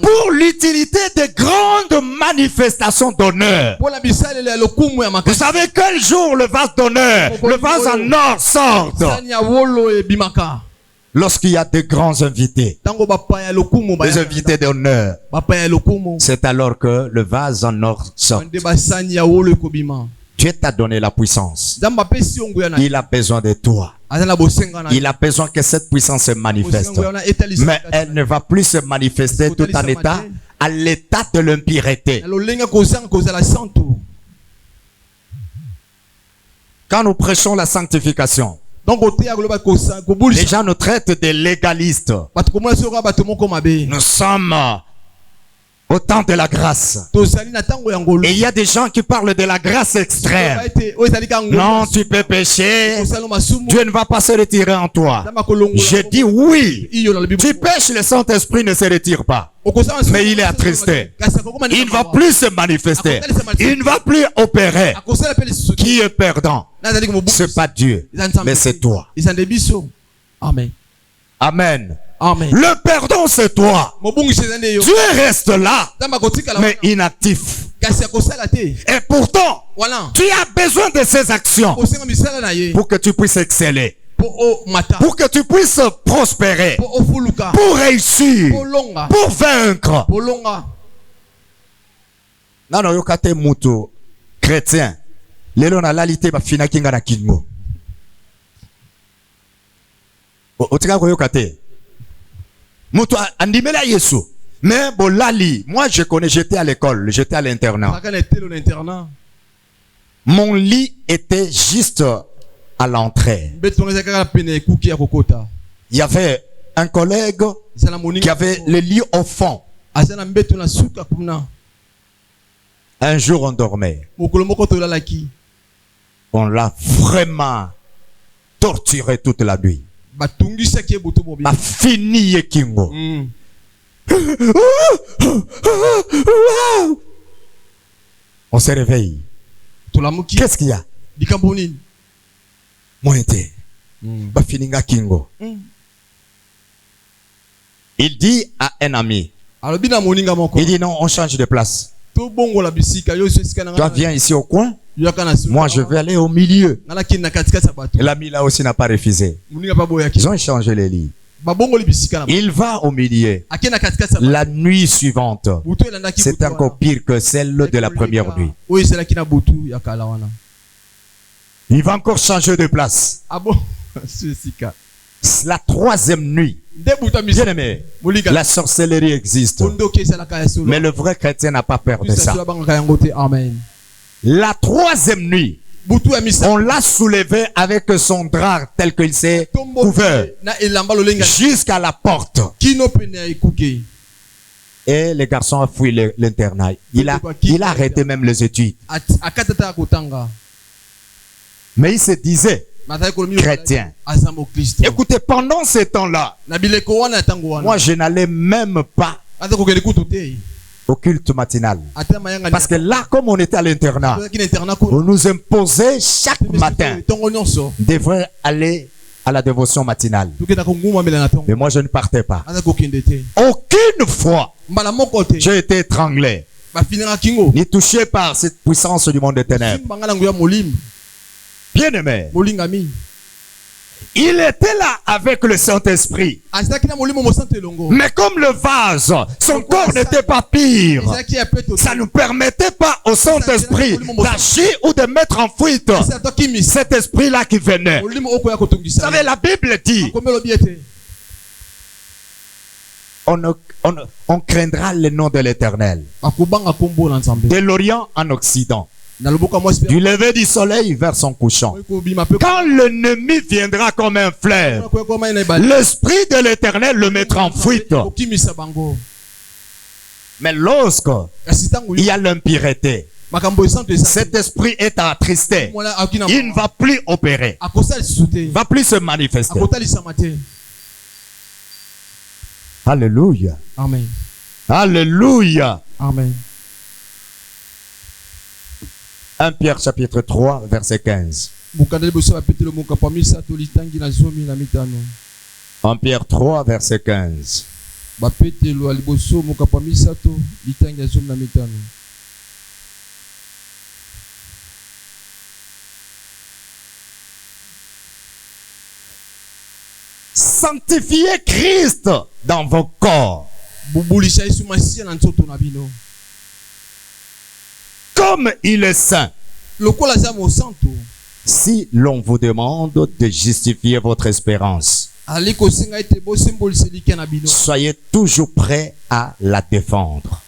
pour l'utilité des grandes manifestations d'honneur. Vous savez quel jour le vase d'honneur, le vase en or sort? Lorsqu'il y a de grands invités, des invités d'honneur, c'est alors que le vase en or sort. Dieu t'a donné la puissance. Il a besoin de toi. Il a besoin que cette puissance se manifeste. Mais elle ne va plus se manifester tout en état, à l'état de l'impureté. Quand nous prêchons la sanctification, les gens nous traitent de légalistes. Nous sommes au temps de la grâce. Et il y a des gens qui parlent de la grâce extrême. Non, tu peux pécher. Dieu ne va pas se retirer en toi. Je dis oui. Tu pêches, le Saint-Esprit ne se retire pas. Mais il est attristé. Il ne va plus se manifester. Il ne va plus opérer. Qui est perdant? C'est pas Dieu, mais c'est toi. Amen. Amen. Amen. Le perdant, c'est toi. Dieu reste là, mais inactif. Et pourtant, tu as besoin de ces actions pour que tu puisses exceller, pour que tu puisses prospérer, pour réussir, pour vaincre. Non, yokate muto chrétien. Lelo na lalite ba fina kinga na kingo. Otika ko yokate. Muto andimela Yesu. Mais bolali, moi je connais, j'étais à l'école, j'étais à l'internat. Mon lit était juste à l'entrée. Il y avait un collègue qui avait le lit au fond. Un jour on dormait. On l'a vraiment torturé toute la nuit. A fini Kingo. On se réveille. Qu'est-ce qu'il y a? Moi été. Bafininga Kingo. Il dit à un ami. Il dit non, on change de place. Toi viens ici au coin. Moi je vais aller au milieu. L'ami là aussi n'a pas refusé. Ils ont changé les lits. Il va au milieu. La nuit suivante, c'est encore pire que celle de la première nuit. Il va encore changer de place. La troisième nuit. Bien aimé, la sorcellerie existe. Mais le vrai chrétien n'a pas peur de ça. La troisième nuit, on l'a soulevé avec son drap tel qu'il s'est couvert jusqu'à la porte. Et le garçon a fui l'internat. Il a arrêté même les études. Mais il se disait chrétien. Écoutez, pendant ce temps-là, moi je n'allais même pas au culte matinal. Parce que là, comme on était à l'internat, on nous imposait chaque matin devrait aller à la dévotion matinale. Mais moi je ne partais pas. Aucune fois j'ai été étranglé ni touché par cette puissance du monde des ténèbres. Bien aimé, il était là avec le Saint-Esprit. Mais comme le vase, son corps n'était pas pire, ça ne permettait pas au Saint-Esprit d'agir ou de mettre en fuite cet esprit-là qui venait. Vous savez, la Bible dit, on craindra le nom de l'Éternel. De l'Orient en Occident. Du lever du soleil vers son couchant. Quand l'ennemi viendra comme un fleuve, l'esprit de l'Éternel le mettra en fuite. Mais lorsque il y a l'impureté, cet esprit est attristé, il ne va plus opérer, il ne va plus se manifester. Alléluia. Amen. Alléluia. Amen. 1 Pierre chapitre 3 verset 15. 1 Pierre 3 verset 15. Sanctifiez Christ dans vos corps. Comme il est saint. Si l'on vous demande de justifier votre espérance, soyez toujours prêts à la défendre.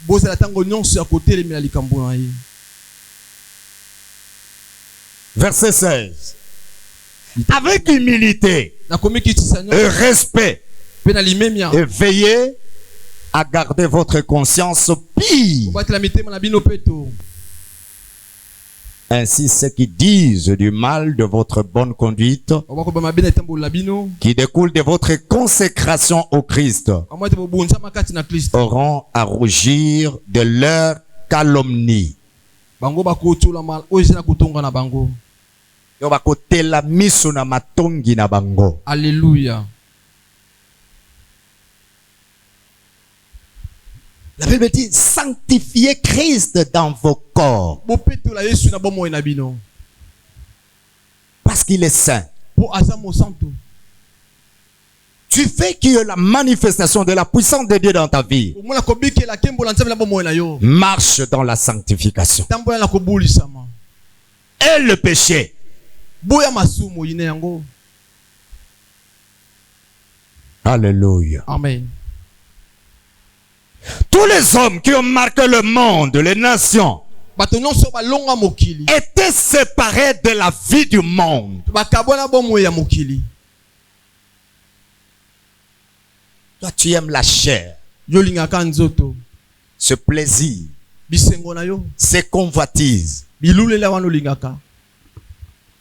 Verset 16. Avec humilité et respect, et veillez à garder votre conscience pure. Ainsi, ceux qui disent du mal de votre bonne conduite, qui découle de votre consécration au Christ, auront à rougir de leur calomnie. Alléluia. La Bible dit, sanctifiez Christ dans vos corps. Parce qu'il est saint. Tu fais qu'il y ait la manifestation de la puissance de Dieu dans ta vie. Marche dans la sanctification. Et le péché. Alléluia. Amen. Tous les hommes qui ont marqué le monde, les nations, étaient séparés de la vie du monde. Toi, tu aimes la chair. ce plaisir, ces convoitises,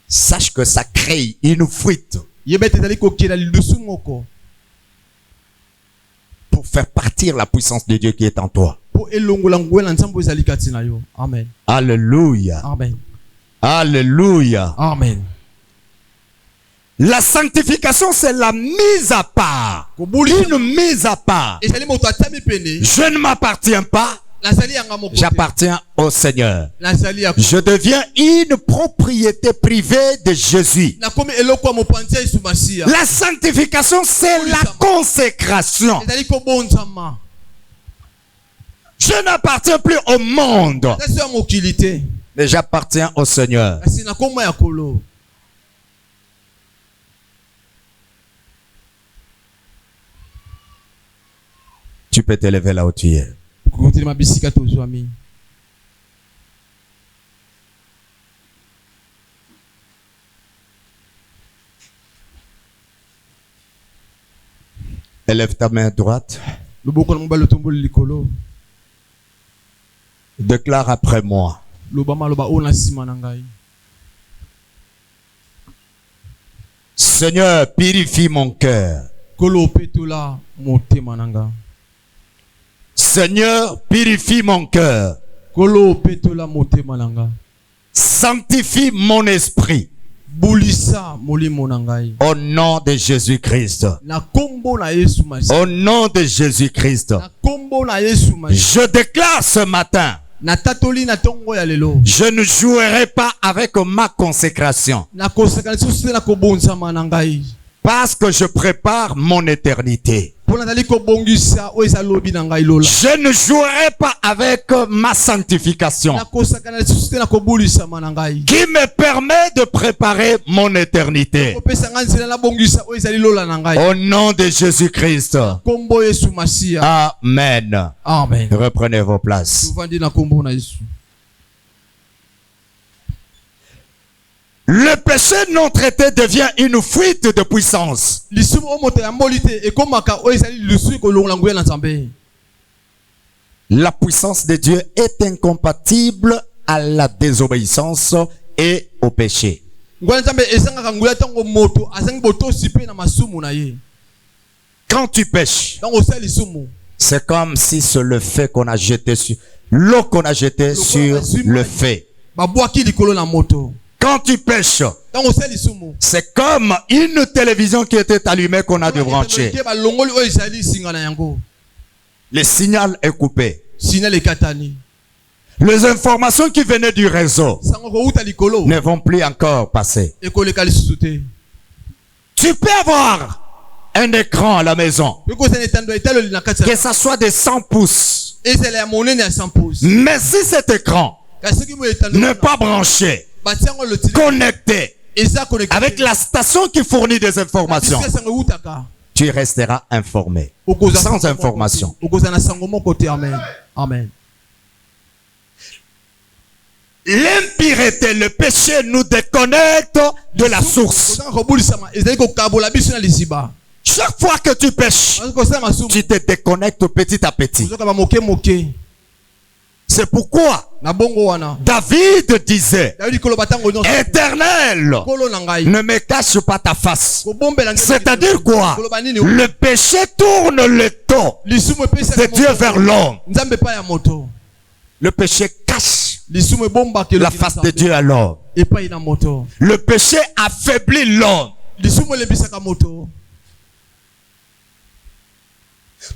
sache que ça crée une fuite pour faire partir la puissance de Dieu qui est en toi. Amen. Alléluia. Amen. Alléluia. Amen. La sanctification, c'est la mise à part. Une mise à part. Je ne m'appartiens pas. J'appartiens au Seigneur. Je deviens une propriété privée de Jésus. La sanctification, c'est la consécration. Je n'appartiens plus au monde, mais j'appartiens au Seigneur. Tu peux t'élever là où tu es. Élève ta main droite. Déclare après moi. Seigneur, purifie mon cœur. Seigneur, purifie mon cœur. Sanctifie mon esprit. Au nom de Jésus-Christ. Au nom de Jésus-Christ. Je déclare ce matin. Je ne jouerai pas avec ma consécration. Parce que je prépare mon éternité. Je ne jouerai pas avec ma sanctification qui me permet de préparer mon éternité. Au nom de Jésus-Christ. Amen. Amen. Reprenez vos places. Le péché non traité devient une fuite de puissance. La puissance de Dieu est incompatible à la désobéissance et au péché. Quand tu pêches, c'est comme si c'est le fait qu'on a jeté sur l'eau qu'on a jetée sur le feu. Quand tu pêches, c'est comme une télévision qui était allumée qu'on a débranché. Le signal est coupé. Les informations qui venaient du réseau ne vont plus encore passer. Tu peux avoir un écran à la maison, que ça soit de 100 pouces. Mais si cet écran n'est pas branché, connecté avec la station qui fournit des informations, tu resteras informé. Sans information. Amen. L'impureté, le péché nous déconnecte de la source. Chaque fois que tu pêches, tu te déconnectes petit à petit. C'est pourquoi David disait: Éternel, ne me cache pas ta face. C'est-à-dire quoi? Le péché tourne le dos de Dieu vers l'homme. Le péché cache la face de Dieu à l'homme. Le péché affaiblit l'homme.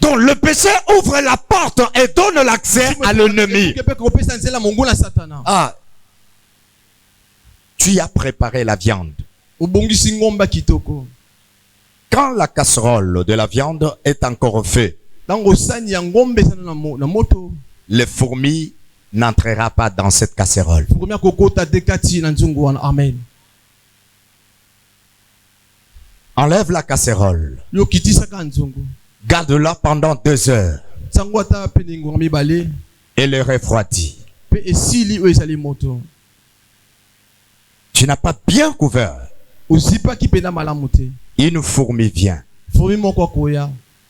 Donc le péché ouvre la porte et donne l'accès à l'ennemi. Ah, tu as préparé la viande. Quand la casserole de la viande est encore au feu, les fourmis n'entrera pas dans cette casserole. Amen. Enlève la casserole. Garde-la pendant 2 heures. Et le refroidis. Tu n'as pas bien couvert. Une fourmi vient.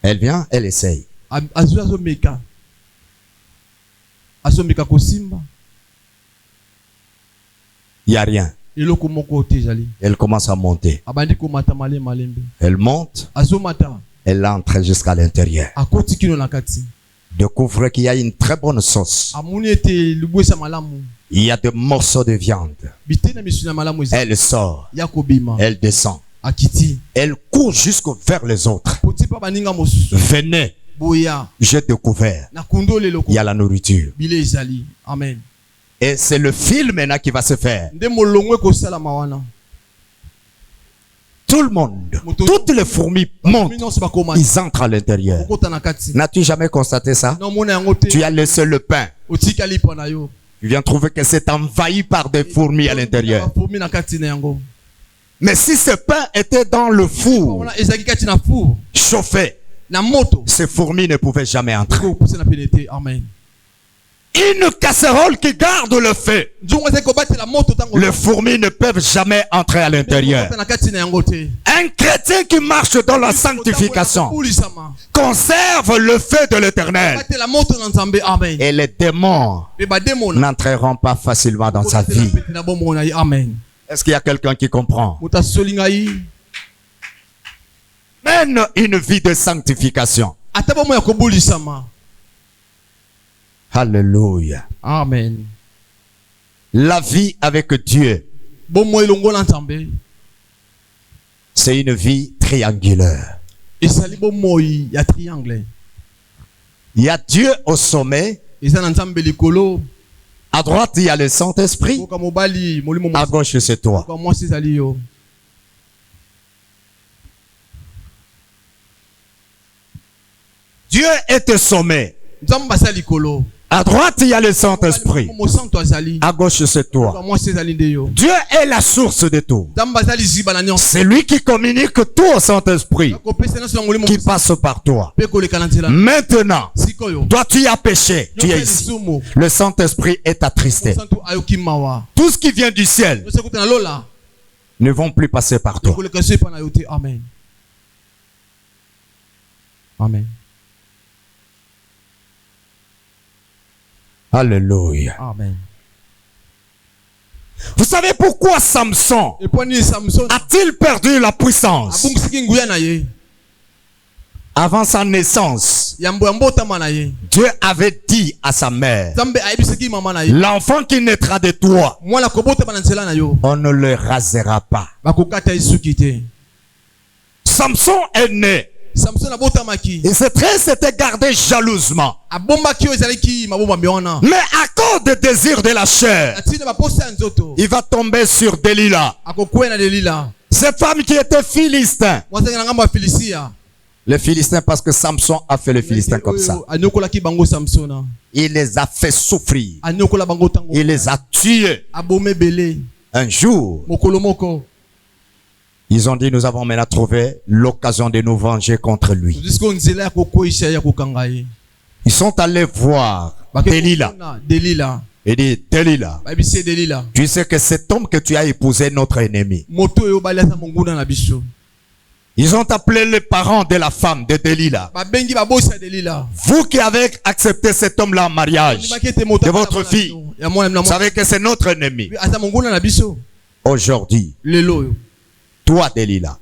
Elle vient, elle essaye. Il n'y a rien. Elle commence à monter. Elle monte. Elle entre jusqu'à l'intérieur. Découvre qu'il y a une très bonne sauce. Il y a des morceaux de viande. Elle sort. Elle descend. Elle court jusqu'au vers les autres. Venez. J'ai découvert. Il y a la nourriture. Amen. Et c'est le fil maintenant qui va se faire. Tout le monde, toutes les fourmis montent. Ils entrent à l'intérieur. N'as-tu jamais constaté ça? Tu as laissé le pain. Tu viens trouver que c'est envahi par des fourmis à l'intérieur. Mais si ce pain était dans le four, chauffé, ces fourmis ne pouvaient jamais entrer. Amen. Une casserole qui garde le feu, les fourmis ne peuvent jamais entrer à l'intérieur. Un chrétien qui marche dans la sanctification conserve le feu de l'Éternel. Et les démons n'entreront pas facilement dans sa vie. Est-ce qu'il y a quelqu'un qui comprend? Mène une vie de sanctification. Alléluia. Amen. La vie avec Dieu, c'est une vie triangulaire. Il y a Dieu au sommet. À droite, il y a le Saint-Esprit. À gauche, c'est toi. Dieu est au sommet. À droite, il y a le Saint-Esprit. À gauche, c'est toi. Dieu est la source de tout. C'est lui qui communique tout au Saint-Esprit, qui passe par toi. Maintenant, toi, tu as péché. Tu es ici. Le Saint-Esprit est attristé. Tout ce qui vient du ciel ne vont plus passer par toi. Amen. Amen. Alléluia. Amen. Vous savez pourquoi Samson a-t-il perdu la puissance? Avant sa naissance, Dieu avait dit à sa mère, l'enfant qui naîtra de toi, on ne le rasera pas. Samson est né. Et ses traits s'étaient gardés jalousement. Mais à cause des désirs de la chair, il va tomber sur Delilah. Cette femme qui était philistin. Les Philistins, parce que Samson a fait les Philistins comme ça. Il les a fait souffrir. Il les a tués. Un jour, ils ont dit, nous avons maintenant trouvé l'occasion de nous venger contre lui. Ils sont allés voir Delilah. Il dit, Delilah, tu sais que cet homme que tu as épousé est notre ennemi. Ils ont appelé les parents de la femme de Delilah. Vous qui avez accepté cet homme-là en mariage de votre fille, vous savez que c'est notre ennemi. Aujourd'hui, toi, Delilah,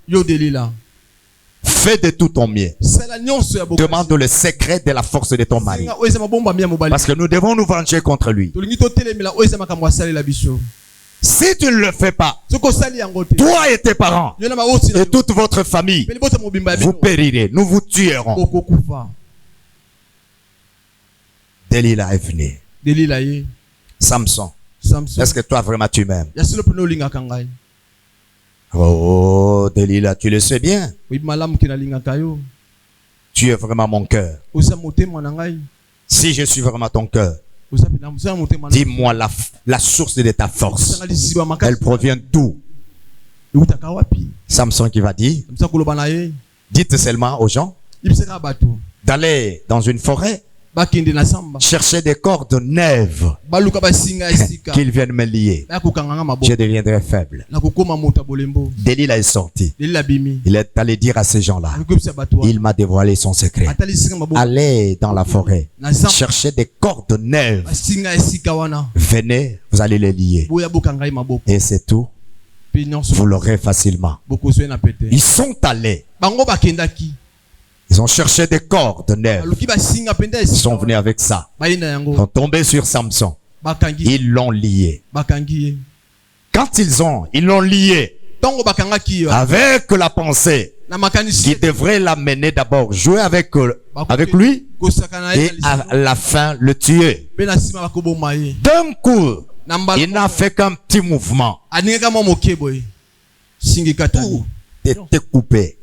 fais de tout ton mieux. Demande le secret de la force de ton mari. Parce que nous devons nous venger contre lui. Si tu ne le fais pas, toi et tes parents et toute votre famille, vous périrez. Nous vous tuerons. Delilah est venue. Samson, est-ce que toi vraiment tu m'aimes? Oh, Delilah, tu le sais bien. Tu es vraiment mon cœur. Si je suis vraiment ton cœur, dis-moi la source de ta force. Elle provient d'où? Samson qui va dire, dites seulement aux gens d'aller dans une forêt chercher des cordes neuves qu'ils viennent me lier. Je deviendrai faible. Delilah est sorti. Il est allé dire à ces gens-là, il m'a dévoilé son secret. Allez dans la forêt, cherchez des cordes neuves. Venez, vous allez les lier. Et c'est tout. Vous l'aurez facilement. Ils sont allés. Ils ont cherché des cordes neuves. Ils sont venus avec ça. Ils sont tombés sur Samson. Ils l'ont lié. Quand ils l'ont lié avec la pensée qui devrait l'amener d'abord jouer avec lui et à la fin le tuer. D'un coup, il n'a fait qu'un petit mouvement. Tout était coupé.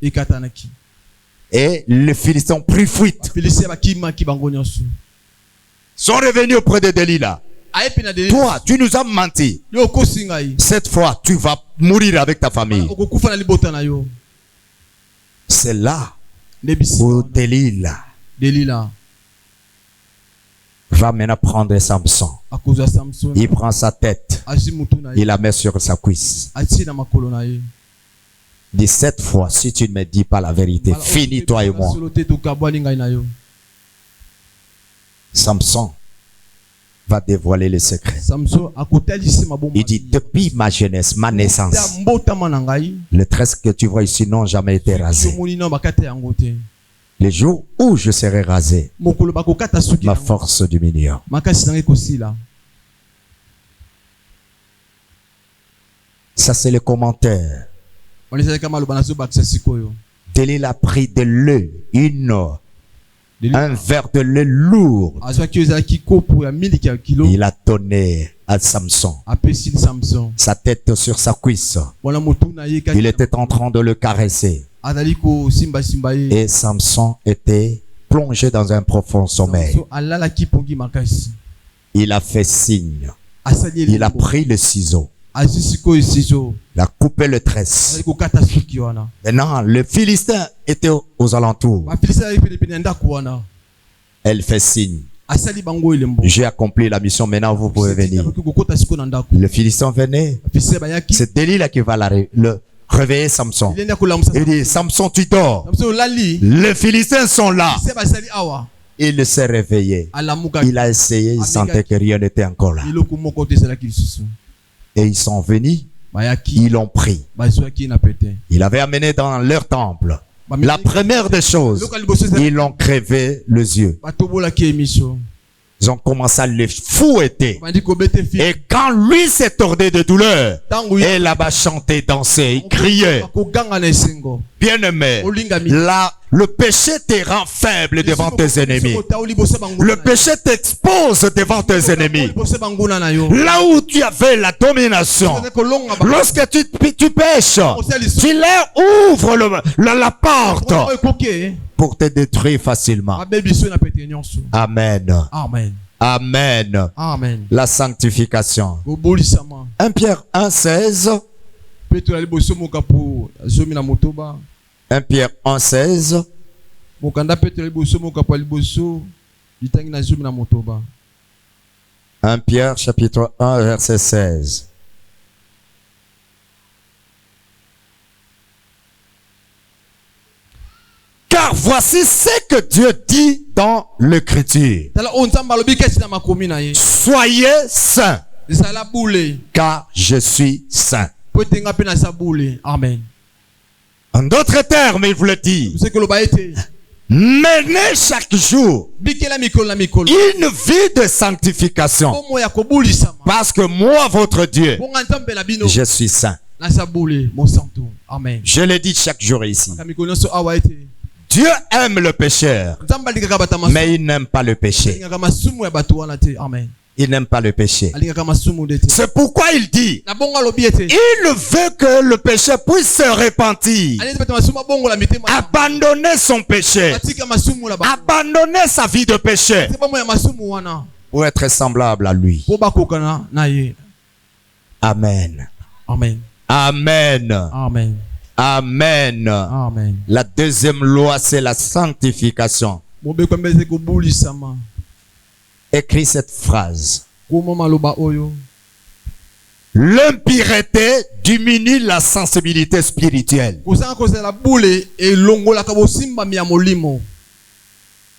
Et les Philistins ont pris fuite. Ils sont revenus auprès de Delilah. Toi, tu nous as menti. Cette fois, tu vas mourir avec ta famille. C'est là où Delilah va maintenant prendre Samson. Il prend sa tête. Il la met sur sa cuisse. Dis cette fois, si tu ne me dis pas la vérité, finis toi et moi. Samson va dévoiler le secret. Il dit, depuis ma jeunesse, ma naissance, les tresses que tu vois ici n'ont jamais été rasées. Le jour où je serai rasé, ma force diminue. Ça, c'est le commentaire. Delilah a pris de l'eau, un verre de lait lourd. Il a donné à Samson. Sa tête sur sa cuisse. Il était en train de le caresser. Et Samson était plongé dans un profond sommeil. Il a fait signe. Il a pris le ciseau. Il a coupé le tresse. Maintenant, le Philistin était aux alentours. Elle fait signe. J'ai accompli la mission, maintenant vous pouvez venir. Le Philistin venait. C'est Delilah qui va le réveiller Samson. Il dit, Samson, tu dors. Les Philistins sont là. Il s'est réveillé. Il a essayé, il sentait que rien n'était encore là. Et ils sont venus, ils l'ont pris. Il avait amené dans leur temple. La première des choses, ils l'ont crevé les yeux. Ils ont commencé à le fouetter. Et quand lui s'est tordé de douleur, et là-bas chantait, dansait, il criait. Bien-aimé, là, le péché te rend faible devant tes ennemis. Le péché t'expose devant tes ennemis. Là où tu avais la domination, lorsque tu pêches, tu leur ouvres la porte pour te détruire facilement. Amen. Amen. Amen. Amen. La sanctification. 1 Pierre 1,16. 1 Pierre 1,16. 1 Pierre chapitre 1 verset 16. Car voici ce que Dieu dit dans l'Écriture. Soyez saints, car je suis saint. Amen. En d'autres termes, il voulait dire, menez chaque jour une vie de sanctification. Parce que moi, votre Dieu, je suis saint. Amen. Je le dis chaque jour ici. Dieu aime le pécheur, mais il n'aime pas le péché. Amen. Il n'aime pas le péché. C'est pourquoi il dit, il veut que le péché puisse se repentir, abandonner son péché, abandonner sa vie de péché pour être semblable à lui. Amen. Amen. Amen. Amen. Amen. Amen. La deuxième loi, c'est la sanctification. écrit cette phrase. L'impureté diminue la sensibilité spirituelle.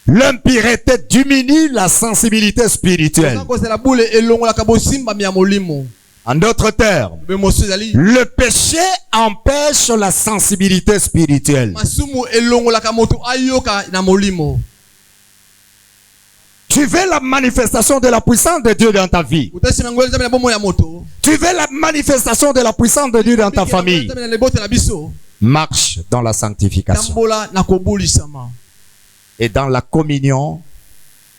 L'impureté diminue la sensibilité spirituelle. En d'autres termes, le péché empêche la sensibilité spirituelle. Tu veux la manifestation de la puissance de Dieu dans ta vie. Tu veux la manifestation de la puissance de Dieu dans ta famille. Marche dans la sanctification et dans la communion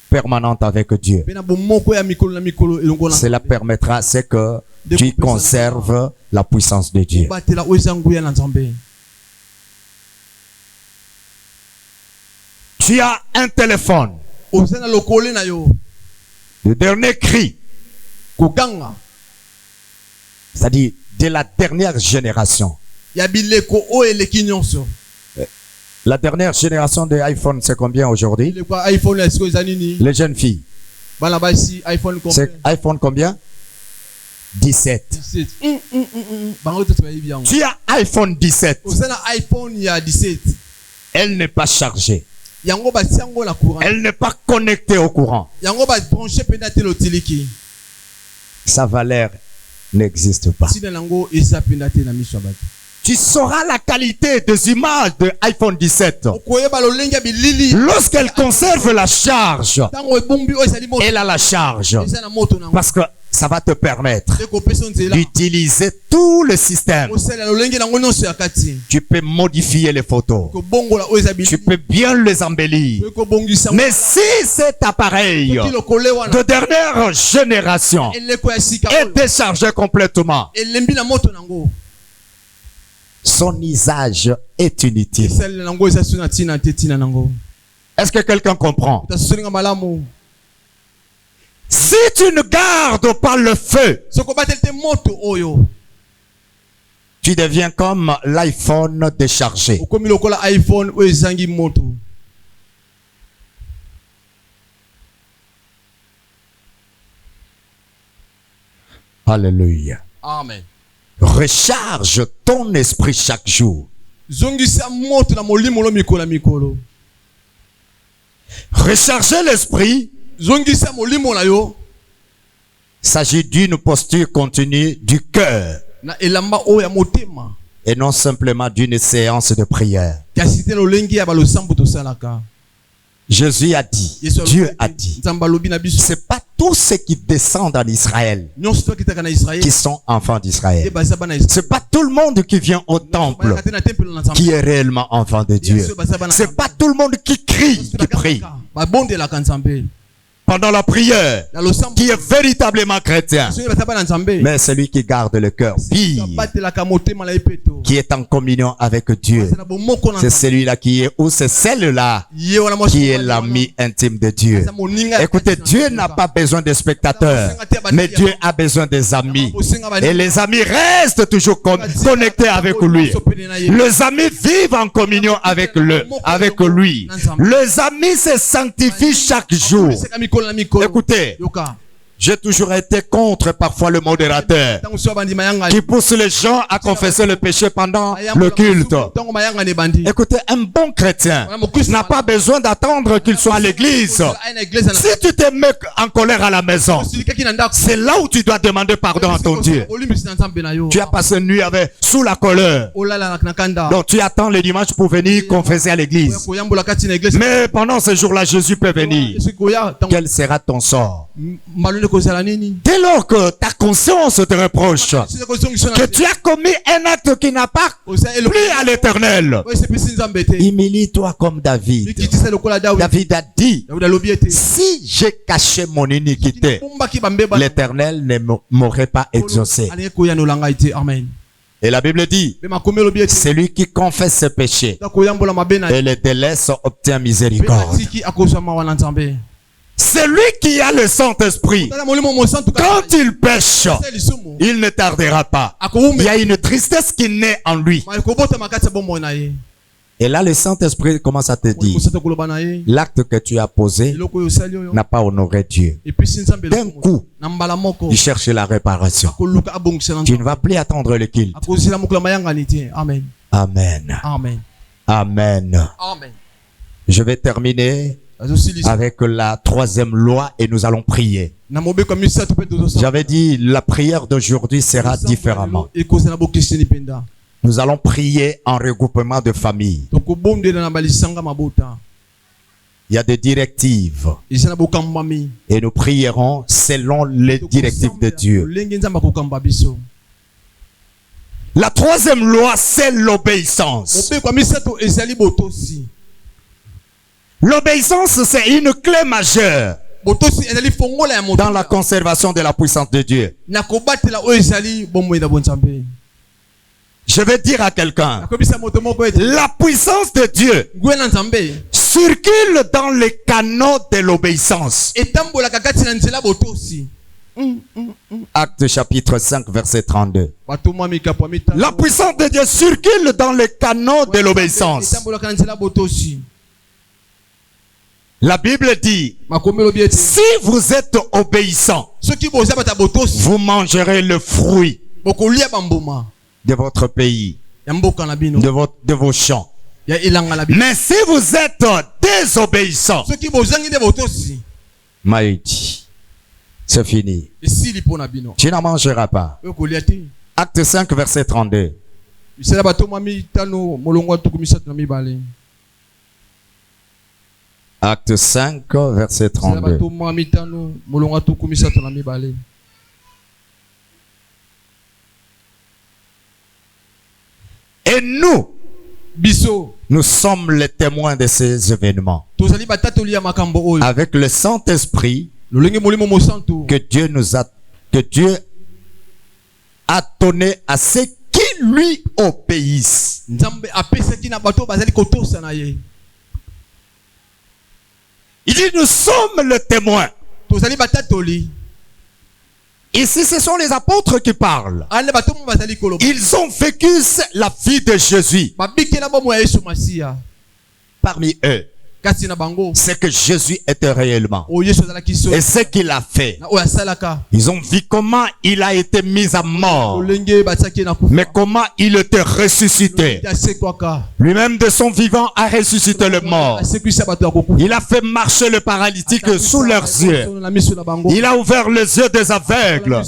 permanente avec Dieu. Cela permettra, c'est que tu conserves la puissance de Dieu. Tu as un téléphone. Le dernier cri. C'est-à-dire de la dernière génération. La dernière génération de iPhone, c'est combien aujourd'hui? Les jeunes filles. C'est iPhone combien? 17. Tu as iPhone 17. Elle n'est pas chargée. Elle n'est pas connectée au courant. Sa valeur n'existe pas. Tu sauras la qualité des images de iPhone 17 lorsqu'elle conserve la charge. Elle a la charge parce que ça va te permettre d'utiliser tout le système. Tu peux modifier les photos. Tu peux bien les embellir. Mais si cet appareil de dernière génération est déchargé complètement, son usage est inutile. Est-ce que quelqu'un comprend? Si tu ne gardes pas le feu, tu deviens comme l'iPhone déchargé. Alléluia. Amen. Recharge ton esprit chaque jour. Recharger l'esprit s'agit d'une posture continue du cœur et non simplement d'une séance de prière. Jésus a dit, Dieu a dit, c'est pas tous ceux qui descendent en Israël qui sont enfants d'Israël. C'est pas tout le monde qui vient au temple qui est réellement enfant de Dieu. C'est pas tout le monde qui crie, qui prie pendant la prière, qui est véritablement chrétien. Mais celui qui garde le cœur pire, qui est en communion avec Dieu, c'est celui-là qui est, ou c'est celle-là qui est l'ami intime de Dieu. Écoutez, Dieu n'a pas besoin de spectateurs, mais Dieu a besoin des amis. Et les amis restent toujours connectés avec lui. Les amis vivent en communion avec lui. Les amis se sanctifient chaque jour. Écoutez, j'ai toujours été contre parfois le modérateur qui pousse les gens à confesser le péché pendant le culte. Écoutez, un bon chrétien n'a pas besoin d'attendre qu'il soit à l'église. Si tu te mets en colère à la maison, c'est là où tu dois demander pardon à ton Dieu. Tu as passé une nuit sous la colère. Donc tu attends le dimanche pour venir confesser à l'église. Mais pendant ce jour-là, Jésus peut venir. Quel sera ton sort? Dès lors que ta conscience te reproche que tu as commis un acte qui n'a pas plu à l'Éternel, humilie-toi comme David. David a dit, si j'ai caché mon iniquité, l'Éternel ne m'aurait pas exaucé. Et la Bible dit, celui qui confesse ses péchés et les délaisse obtient miséricorde. Celui qui a le Saint-Esprit, quand il pêche, il ne tardera pas. Il y a une tristesse qui naît en lui. Et là, le Saint-Esprit commence à te dire, l'acte que tu as posé n'a pas honoré Dieu. D'un coup, tu cherches la réparation. Tu ne vas plus attendre le culte. Amen. Amen. Amen. Amen. Amen. Je vais terminer avec la troisième loi et nous allons prier. J'avais dit, la prière d'aujourd'hui sera différemment. Nous allons prier en regroupement de famille. Il y a des directives. Et nous prierons selon les directives de Dieu. La troisième loi, c'est l'obéissance. L'obéissance, c'est une clé majeure dans la conservation de la puissance de Dieu. Je vais dire à quelqu'un, la puissance de Dieu circule dans les canaux de l'obéissance. Acte chapitre 5 verset 32. La puissance de Dieu circule dans les canaux de l'obéissance. La Bible dit, si vous êtes obéissant, vous mangerez le fruit de votre pays, de vos champs. Mais si vous êtes désobéissant, Maïti, c'est fini. Tu n'en mangeras pas. Acte 5 verset 32. Acte 5 verset 32. Et nous sommes les témoins de ces événements. Avec le Saint-Esprit que Dieu a donné à ceux qui lui obéissent. Il dit, nous sommes le témoin. Ici, ce sont les apôtres qui parlent. Ils ont vécu la vie de Jésus. Parmi eux, c'est que Jésus était réellement. Et ce qu'il a fait. Ils ont vu comment il a été mis à mort. Mais comment il était ressuscité. Lui-même de son vivant a ressuscité le mort. Il a fait marcher le paralytique sous leurs yeux. Il a ouvert les yeux des aveugles.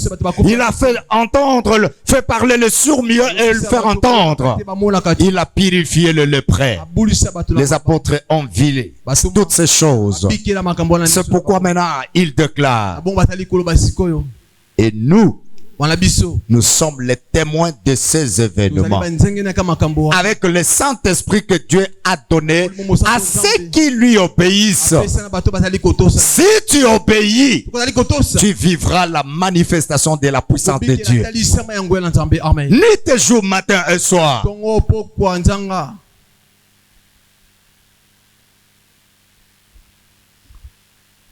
Il a fait entendre, fait parler le sourd-muet et le faire entendre. Il a purifié le lépreux. Les apôtres ont vu toutes ces choses. C'est pourquoi maintenant il déclare. Et nous sommes les témoins de ces événements. Avec le Saint-Esprit que Dieu a donné à ceux qui lui obéissent. Si tu obéis, tu vivras la manifestation de la puissance de Dieu. Nuit et jour, matin et soir.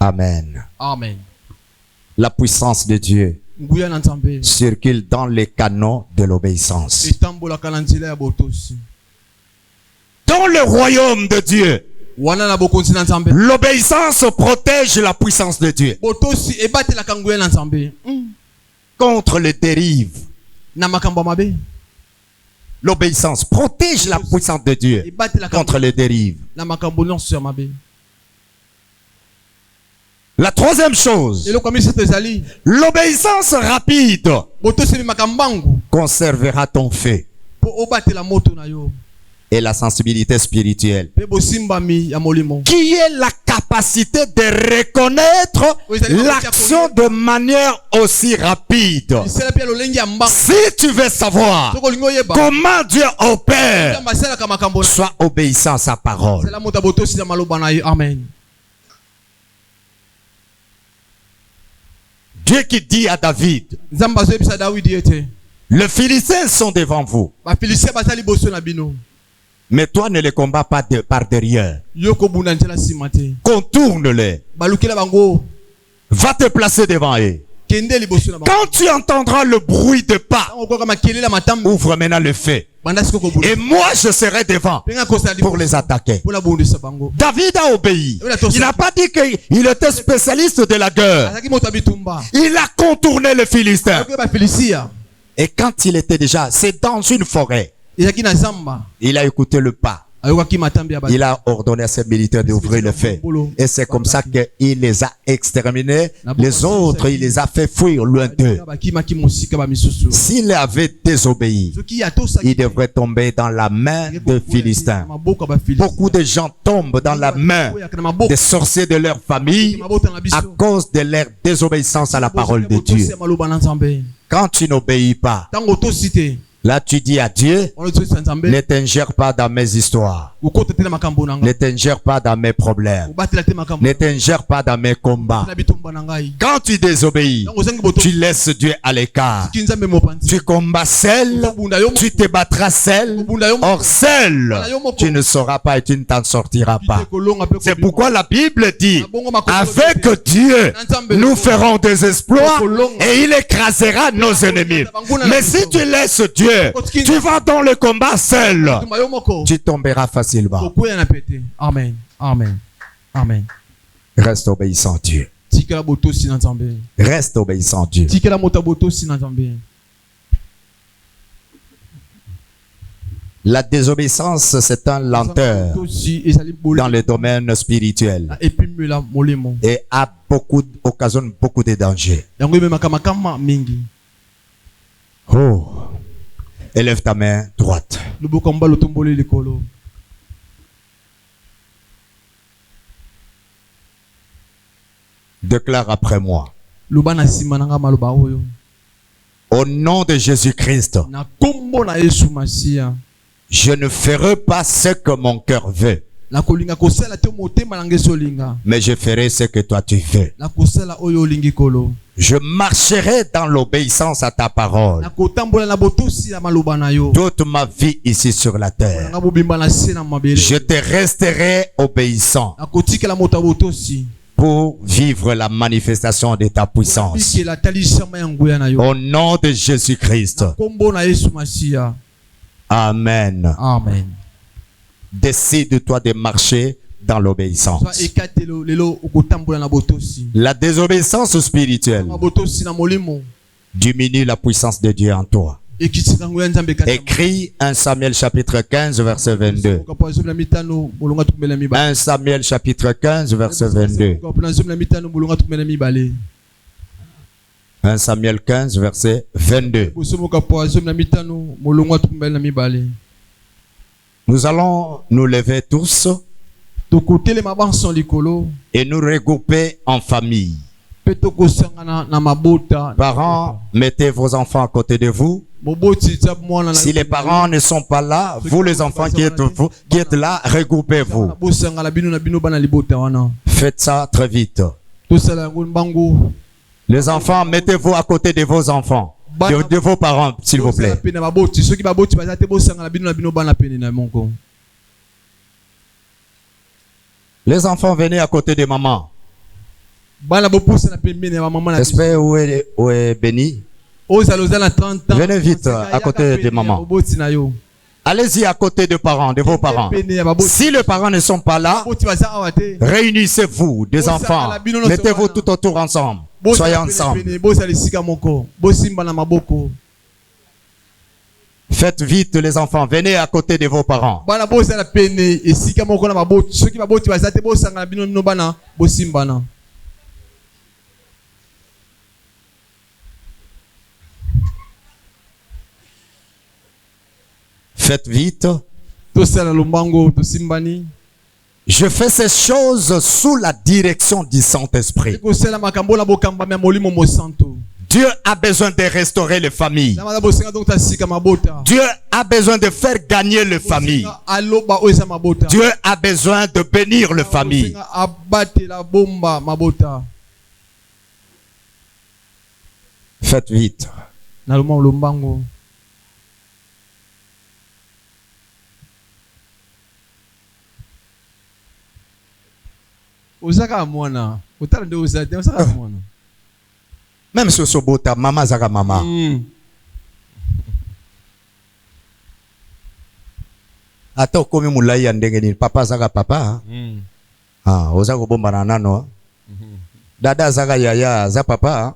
Amen. Amen. La puissance de Dieu circule dans les canaux de l'obéissance. Dans le royaume de Dieu, l'obéissance protège la puissance de Dieu contre les dérives. L'obéissance protège la puissance de Dieu contre les dérives. La troisième chose, l'obéissance rapide conservera ton fait et la sensibilité spirituelle, qui est la capacité de reconnaître l'action de manière aussi rapide. Si tu veux savoir comment Dieu opère, sois obéissant à sa parole. Amen. Dieu qui dit à David, les Philistins sont devant vous, mais toi ne les combats pas par derrière. Contourne-les. Va te placer devant eux. Quand tu entendras le bruit de pas, ouvre maintenant le feu. Et moi, je serai devant pour les attaquer. David a obéi. Il n'a pas dit qu'il était spécialiste de la guerre. Il a contourné les Philistins. Et quand il était déjà, c'est dans une forêt. Il a écouté le pas. Il a ordonné à ses militaires d'ouvrir le feu. Et c'est comme ça qu'il les a exterminés. Les autres, il les a fait fuir loin d'eux. S'il avait désobéi, il devrait tomber dans la main des Philistins. Beaucoup de gens tombent dans la main des sorciers de leur famille à cause de leur désobéissance à la parole de Dieu. Quand tu n'obéis pas, là, tu dis à Dieu, ne t'ingère pas dans mes histoires. Ne t'ingère pas dans mes problèmes. Ne t'ingère pas dans mes combats. Quand tu désobéis, tu laisses Dieu à l'écart. Tu combats seul, tu te battras seul. Or seul, tu ne sauras pas et tu ne t'en sortiras pas. C'est pourquoi la Bible dit, avec Dieu, nous ferons des exploits et il écrasera nos ennemis. Mais si tu laisses Dieu, tu vas dans le combat seul, tu tomberas facilement. Amen. Amen. Amen. Reste obéissant Dieu. Reste obéissant Dieu. La désobéissance, c'est un lenteur dans le domaine spirituel et occasionne beaucoup de dangers. Oh, élève ta main droite. Déclare après moi. Au nom de Jésus-Christ, je ne ferai pas ce que mon cœur veut, mais je ferai ce que toi tu veux. Je marcherai dans l'obéissance à ta parole toute ma vie ici sur la terre. Je te resterai obéissant pour vivre la manifestation de ta puissance. Au nom de Jésus-Christ. Amen. Amen. Décide-toi de marcher dans l'obéissance. La désobéissance spirituelle diminue la puissance de Dieu en toi. Écrit 1 Samuel chapitre 15 verset 22. 1 Samuel chapitre 15 verset 22. 1 Samuel 15 verset 22. Nous allons nous lever tous et nous regrouper en famille. Parents, mettez vos enfants à côté de vous. Si les parents ne sont pas là, vous les enfants qui êtes là, regroupez-vous. Faites ça très vite. Les enfants, mettez-vous à côté de vos enfants, de vos parents, s'il vous plaît. Les enfants, venez à côté de maman. J'espère où est Béni. Venez vite à côté de maman. Allez-y à côté de parents, de vos parents. Si les parents ne sont pas là, réunissez-vous, des enfants. Mettez-vous tout autour ensemble. Soyez ensemble. Faites vite les enfants, venez à côté de vos parents. Faites vite. Je fais ces choses sous la direction du Saint-Esprit. Dieu a besoin de restaurer les familles. Dieu a besoin de faire gagner les familles. Dieu a besoin de bénir les familles. Faites vite. Même sur ce bota, maman zara maman. Ata komi mulai ya ndenge ni papa zaka papa. Oza ko bomba na nano. Dada zaka yaya za papa.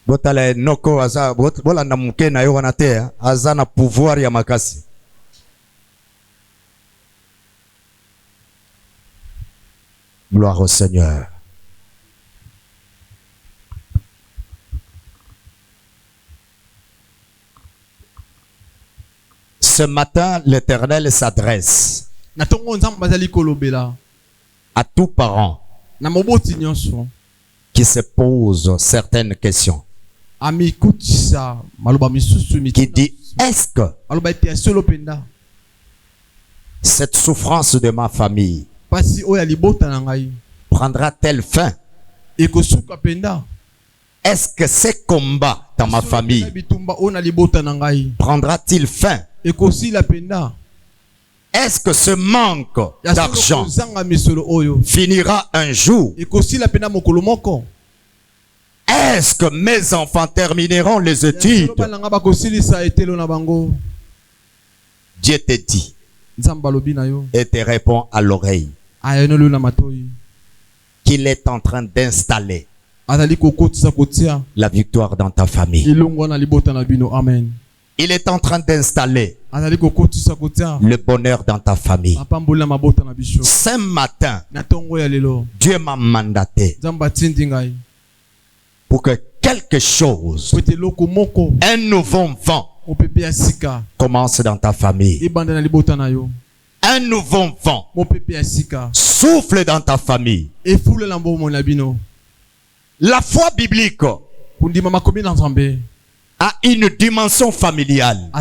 Botala noko aza bola na muke na yo wana te aza na pouvoir ya makasi. Gloire au Seigneur. Ce matin, l'Éternel s'adresse à tout parent qui se pose certaines questions. Qui dit, est-ce que cette souffrance de ma famille prendra-t-elle fin? Est-ce que ces combats dans ma famille prendra-t-il fin? Est-ce que ce manque d'argent finira un jour? Est-ce que mes enfants termineront les études? Dieu te dit et te répond à l'oreille qu'il est en train d'installer la victoire dans ta famille. Amen. Il est en train d'installer le bonheur dans ta famille. Ce matin, Dieu m'a mandaté pour que quelque chose, un nouveau vent, commence dans ta famille. Un nouveau vent souffle dans ta famille. La foi biblique a une dimension familiale.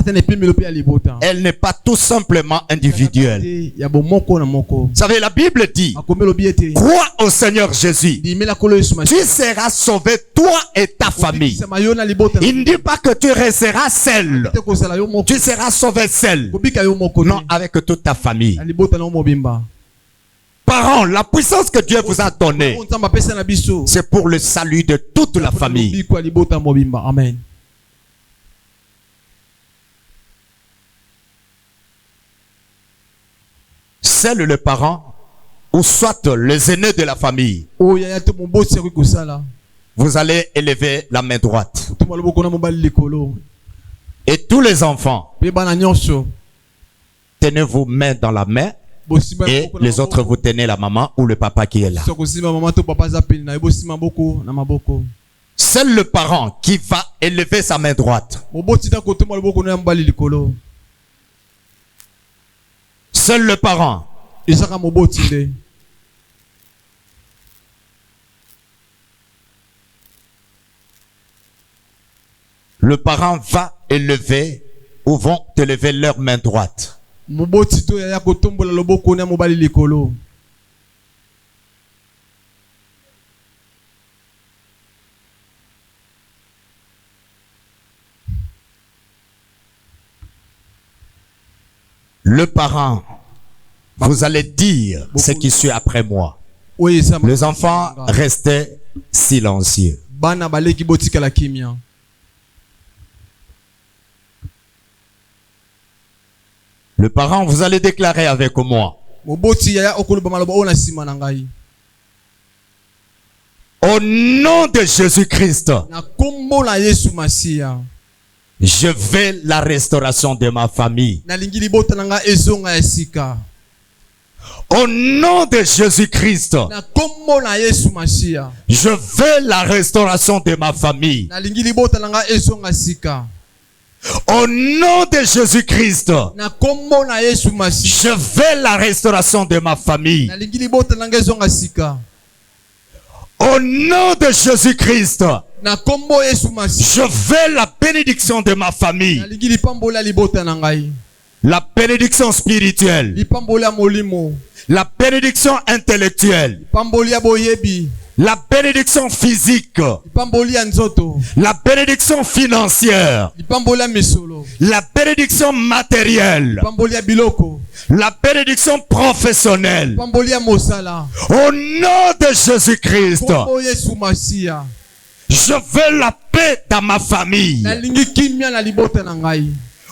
Elle n'est pas tout simplement individuelle. Vous savez, la Bible dit, crois au Seigneur Jésus, tu seras sauvé, toi et ta famille. Il ne dit pas que tu resteras seul. Tu seras sauvé seul. Non, avec toute ta famille. Parents, la puissance que Dieu vous a donnée, c'est pour le salut de toute la famille. Amen. Seul le parent ou soit les aînés de la famille, vous allez élever la main droite. Et tous les enfants, tenez vos mains dans la main. Et les autres, vous tenez la maman ou le papa qui est là. Seul le parent qui va élever sa main droite. Seul le parent. Le parent va élever ou vont élever leur main droite. Le parent, vous allez dire ce qui suit après moi. Les enfants restaient silencieux. Le parent, vous allez déclarer avec moi. Au nom de Jésus-Christ, je veux la restauration de ma famille. Au nom de Jésus-Christ, je veux la restauration de ma famille. Au nom de Jésus-Christ, je veux la restauration de ma famille. Au nom de Jésus-Christ, je veux la bénédiction de ma famille. La bénédiction spirituelle. La bénédiction intellectuelle. La bénédiction physique. La bénédiction financière. La bénédiction matérielle. La bénédiction professionnelle. Au nom de Jésus-Christ, je veux la paix dans ma famille.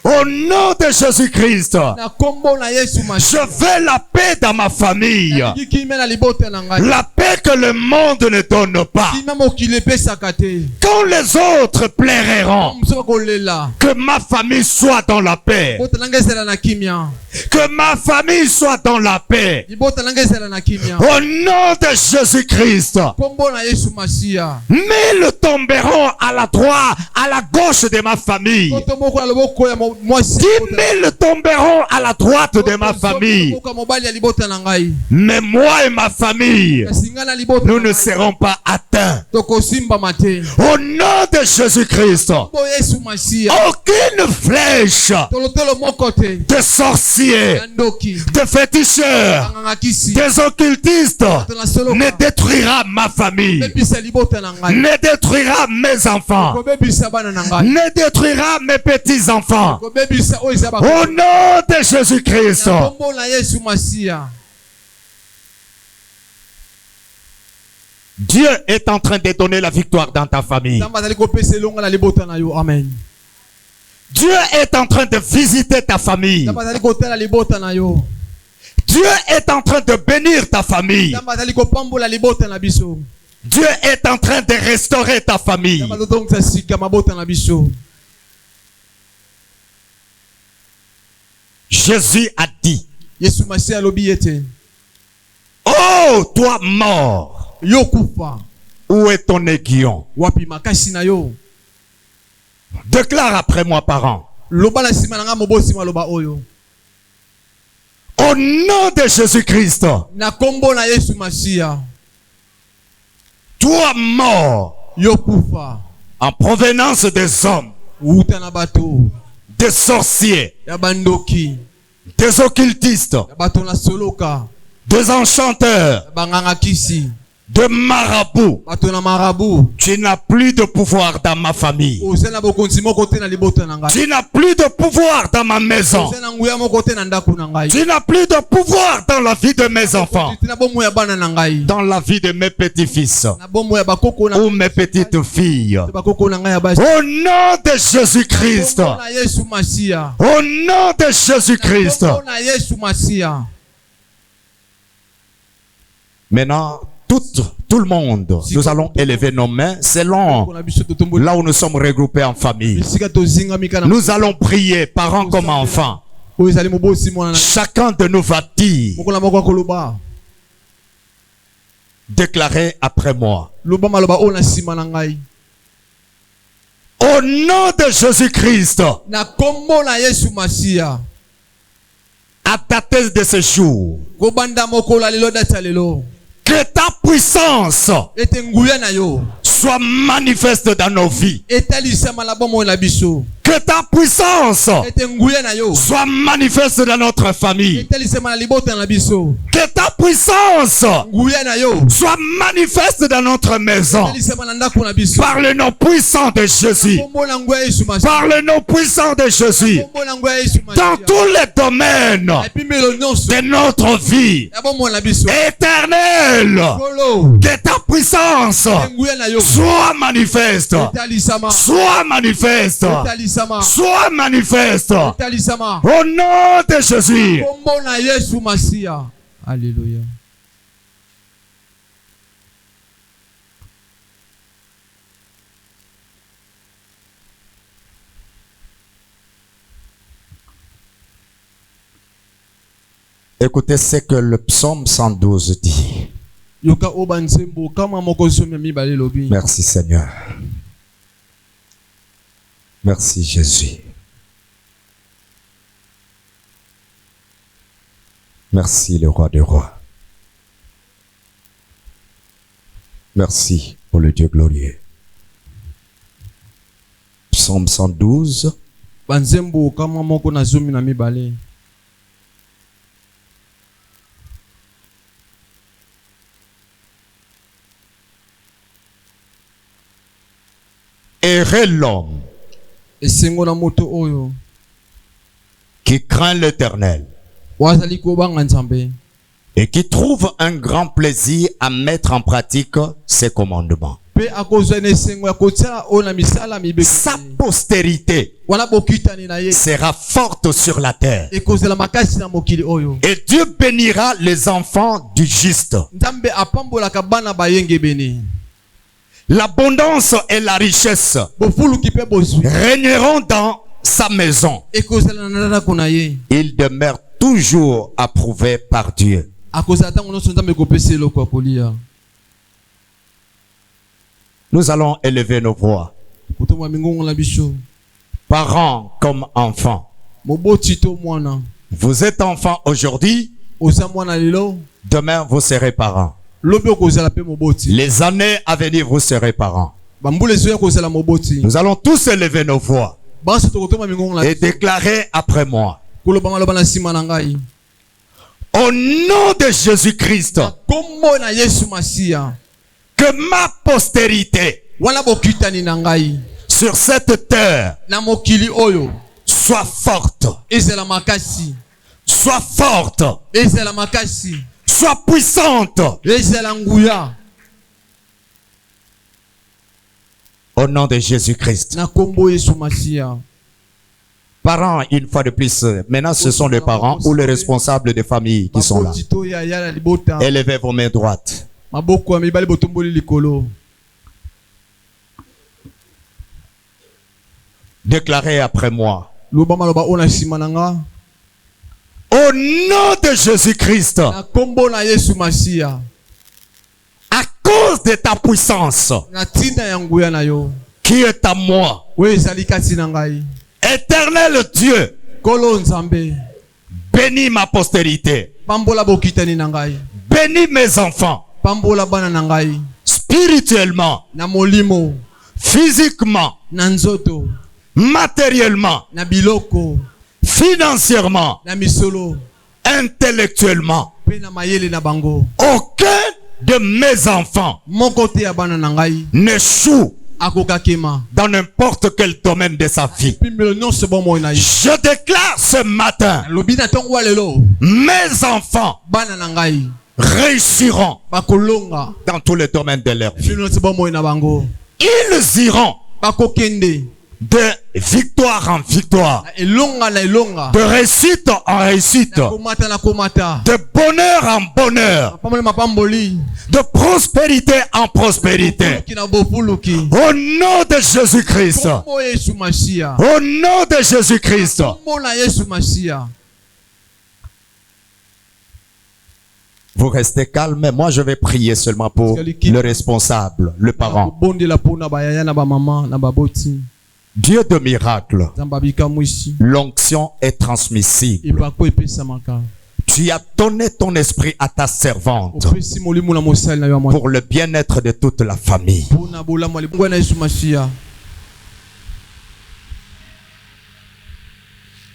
Au nom de Jésus-Christ, je veux la paix dans ma famille. La paix que le monde ne donne pas. Quand les autres plairont, que ma famille soit dans la paix. Que ma famille soit dans la paix. Au nom de Jésus-Christ. Mille tomberont à la droite, à la gauche de ma famille. 10 000 tomberont à la droite de ma famille. Mais moi et ma famille, nous ne serons pas atteints. Au nom de Jésus-Christ, aucune flèche de sorciers, de féticheurs, des occultistes ne détruira ma famille, ne détruira mes enfants, ne détruira mes petits-enfants. Au nom de Jésus-Christ. Dieu est en train de donner la victoire dans ta famille. Dieu est en train de visiter ta famille. Dieu est en train de bénir ta famille. Dieu est en train de restaurer ta famille. Jésus a dit: oh, toi mort, où est ton aiguillon? Déclare après moi, parent. Au nom de Jésus-Christ, toi mort, en provenance des hommes, des sorciers, des occultistes, des enchanteurs, de marabouts, tu n'as plus de pouvoir dans ma famille. Tu n'as plus de pouvoir dans ma maison. Tu n'as plus de pouvoir dans la vie de mes enfants, dans la vie de mes petits-fils ou mes petites filles. Au nom de Jésus-Christ. Au nom de Jésus-Christ. Maintenant, tout le monde, nous allons élever nos mains selon là où nous sommes regroupés en famille. Nous allons prier, parents comme enfants. Chacun de nous va dire, déclarez après moi. Au nom de Jésus-Christ, à dater de ce jour, que ta puissance soit manifeste dans nos vies. Que ta puissance soit manifeste dans notre famille. Que ta puissance soit manifeste dans notre maison. Par le nom puissant de Jésus. Par le nom puissant de Jésus. Dans tous les domaines de notre vie éternelle. Que ta puissance soit manifeste. Soit manifeste. Soit manifeste. Au nom de Jésus. Alléluia. Écoutez ce que le psaume 112 dit. Merci Seigneur. Merci Jésus. Merci le roi des rois. Merci pour le Dieu glorieux. Psaume 112. Heureux l'homme qui craint l'Éternel et qui trouve un grand plaisir à mettre en pratique ses commandements. Sa postérité sera forte sur la terre. Et Dieu bénira les enfants du juste. L'abondance et la richesse régneront dans sa maison. Il demeure toujours approuvé par Dieu. Nous allons élever nos voix. Parents comme enfants. Vous êtes enfants aujourd'hui. Demain, vous serez parents. Les années à venir, vous serez parents. Nous allons tous élever nos voix et déclarer après moi. Au nom de Jésus-Christ, que ma postérité sur cette terre soit forte, soit forte, soit puissante. Au nom de Jésus-Christ. Parents, une fois de plus, maintenant ce sont les parents ou les responsables des familles qui sont là. Élevez vos mains droites. Déclarez après moi. Au nom de Jésus-Christ, à cause de ta puissance qui est à moi, Éternel Dieu, bénis ma postérité, bénis mes enfants, spirituellement, physiquement, matériellement, financièrement, intellectuellement. Aucun de mes enfants n'échoue dans n'importe quel domaine de sa vie. Je déclare ce matin, mes enfants réussiront dans tous les domaines de leur vie. Ils iront de victoire en victoire, de réussite en réussite, de bonheur en bonheur, de prospérité en prospérité. Au nom de Jésus-Christ. Au nom de Jésus-Christ. Vous restez calme, moi je vais prier seulement pour le responsable, le parent. Dieu de miracle, l'onction est transmissible. Tu as donné ton esprit à ta servante pour le bien-être de toute la famille.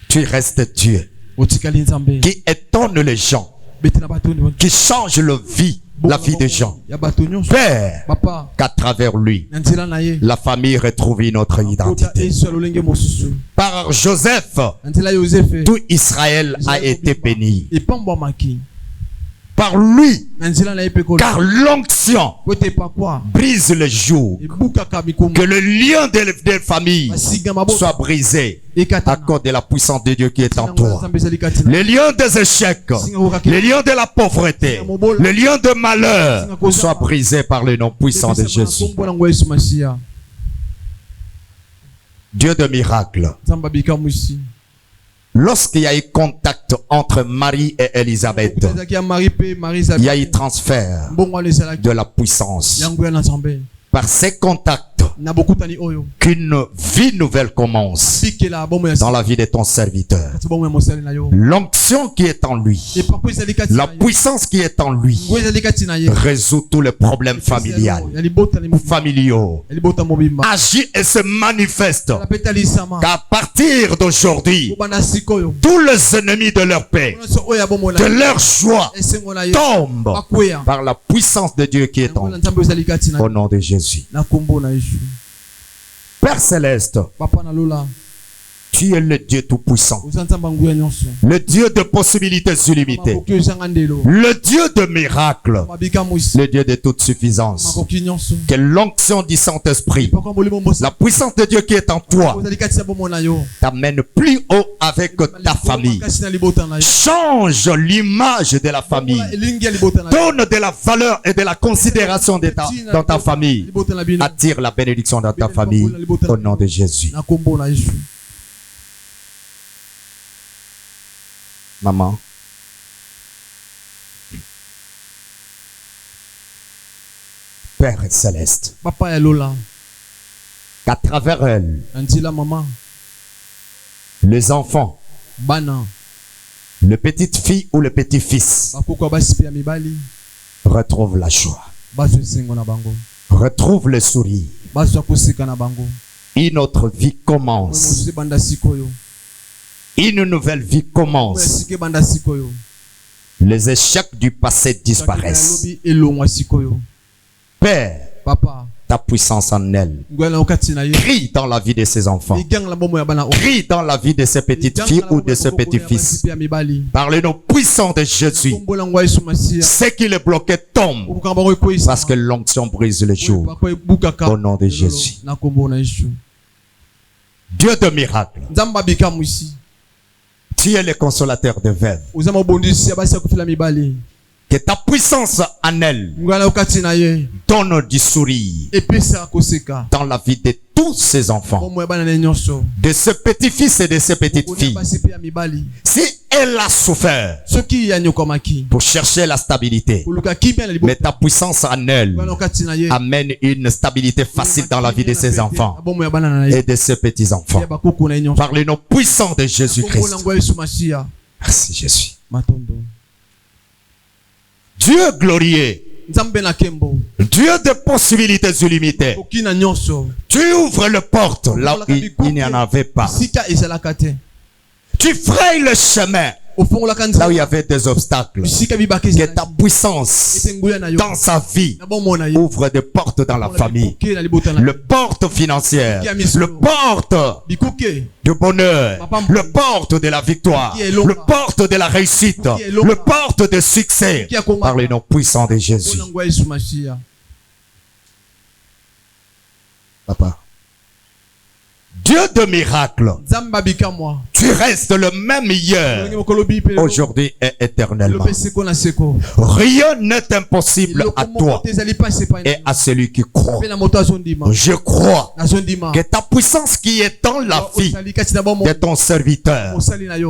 Tu restes Dieu qui étonne les gens, qui change la vie des gens. Père, qu'à travers lui, la famille retrouve une autre identité. Par Joseph, tout Israël a été béni. Par lui, car l'onction brise le joug. Que le lien des familles soit brisé à cause de la puissance de Dieu qui est en toi. Le lien des échecs, le lien de la pauvreté, le lien de malheur soit brisé par le nom puissant de Jésus. Dieu de miracle. Lorsqu'il y a eu contact entre Marie et Élisabeth, il y a eu transfert de la puissance. Par ces contacts, qu'une vie nouvelle commence dans la vie de ton serviteur. L'onction qui est en lui, la puissance qui est en lui, résout tous les problèmes familiaux. Agit et se manifeste qu'à partir d'aujourd'hui, tous les ennemis de leur paix, de leur joie, tombent par la puissance de Dieu qui est en lui. Au nom de Jésus. Père Céleste, Tu es le Dieu tout-puissant. Le Dieu de possibilités illimitées. Le Dieu de miracles. Le Dieu de toute suffisance. Que l'onction du Saint-Esprit, la puissance de Dieu qui est en toi, t'amène plus haut avec ta famille. Change l'image de la famille. Donne de la valeur et de la considération dans ta famille. Attire la bénédiction dans ta famille. Au nom de Jésus. Maman. Père céleste. Qu'à travers elle, les enfants, le petite fille ou le petit fils, retrouve la joie. Retrouve le sourire. Une autre vie commence. Une nouvelle vie commence. Les échecs du passé disparaissent. Père, Papa, ta puissance en elle. Crie dans la vie de ses enfants. Crie dans la vie de ses petites filles ou de ses petits fils. Par le nom puissant de Jésus, ce qui les bloquait tombe. Parce que l'onction brise le jour. Au nom de Jésus. Dieu de miracle. Tu es le consolateur de veuves. Que ta puissance en elle donne du sourire dans la vie de tous ses enfants, de ses petits-fils et de ses petites filles. Si elle a souffert pour chercher la stabilité, mais ta puissance en elle amène une stabilité facile dans la vie de ses enfants et de ses petits-enfants. Par le nom puissant de Jésus-Christ. Merci Jésus. Dieu glorieux, Dieu de possibilités illimitées. Tu ouvres les portes là où il n'y en avait pas. Tu frayes le chemin là où il y avait des obstacles. Que ta puissance dans sa vie ouvre des portes dans la famille. Le porte financière, le porte du bonheur, le porte de la victoire, le porte de la réussite, le porte de succès par le nom puissant de Jésus. Papa, Dieu de miracles, tu restes le même hier, aujourd'hui et éternellement. Rien n'est impossible à toi et à celui qui croit. Je crois que ta puissance qui est dans la vie de ton serviteur,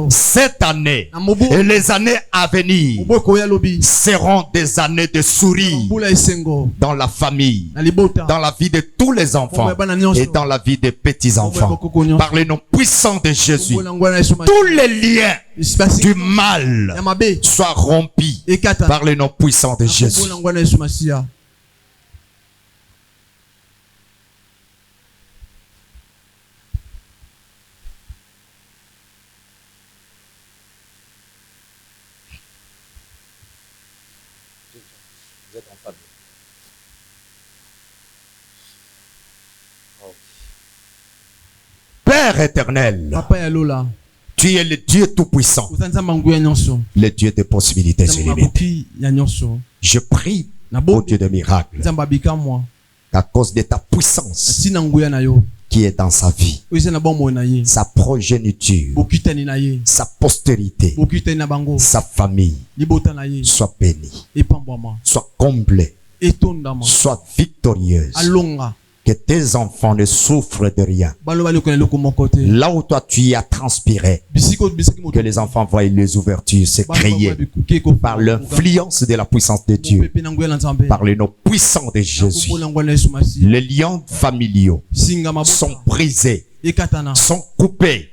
cette année et les années à venir seront des années de sourire dans la famille, dans la vie de tous les enfants et dans la vie des petits-enfants. Par le nom puissant de Jésus, tous les liens du mal soient rompus par le nom puissant de Jésus. Père éternel, tu es le Dieu tout-puissant, le Dieu des possibilités illimitées. Je prie au Dieu de miracles qu'à cause de ta puissance qui est dans sa vie, sa progéniture, sa postérité, sa famille soit bénie, soit comblée, soit victorieuse. Que tes enfants ne souffrent de rien. Là où toi tu as transpiré, que les enfants voient les ouvertures se créer par l'influence de la puissance de Dieu, par le nom puissant de Jésus. Les liens familiaux sont brisés, sont coupés,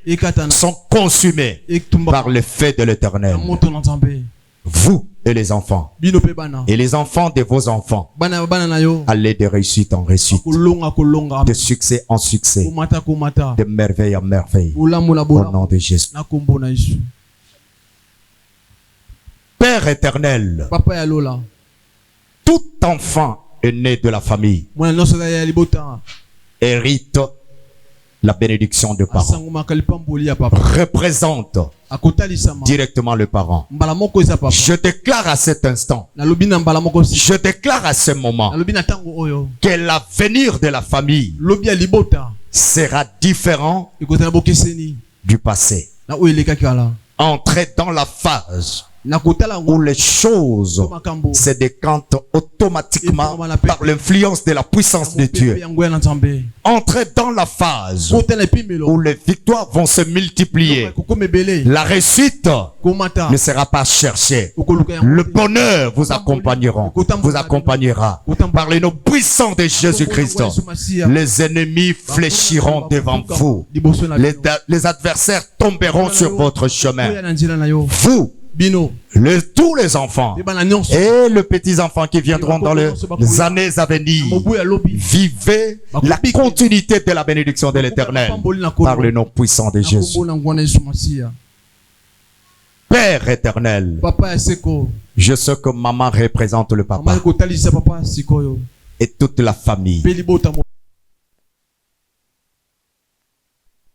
sont consumés par le feu de l'Éternel. Vous et les enfants, et les enfants de vos enfants, allez de réussite en réussite, de succès en succès, de merveille en merveille, au nom de Jésus. Père éternel, tout enfant est né de la famille, hérite La bénédiction de parents représente directement le parent. Je déclare à cet instant, je déclare à ce moment que l'avenir de la famille sera différent du passé. Entrer dans la phase où les choses se décantent automatiquement par l'influence de la puissance de Dieu. Entrer dans la phase où les victoires vont se multiplier. La réussite ne sera pas cherchée. Le bonheur vous accompagnera par le nom puissant de Jésus-Christ. Les ennemis fléchiront devant vous. Les adversaires tomberont sur votre chemin. Vous, tous les enfants et les petits-enfants qui viendront dans les années à venir, vivez la continuité de la bénédiction de l'Éternel par le nom puissant de Jésus. Père éternel, je sais que maman représente le papa et toute la famille.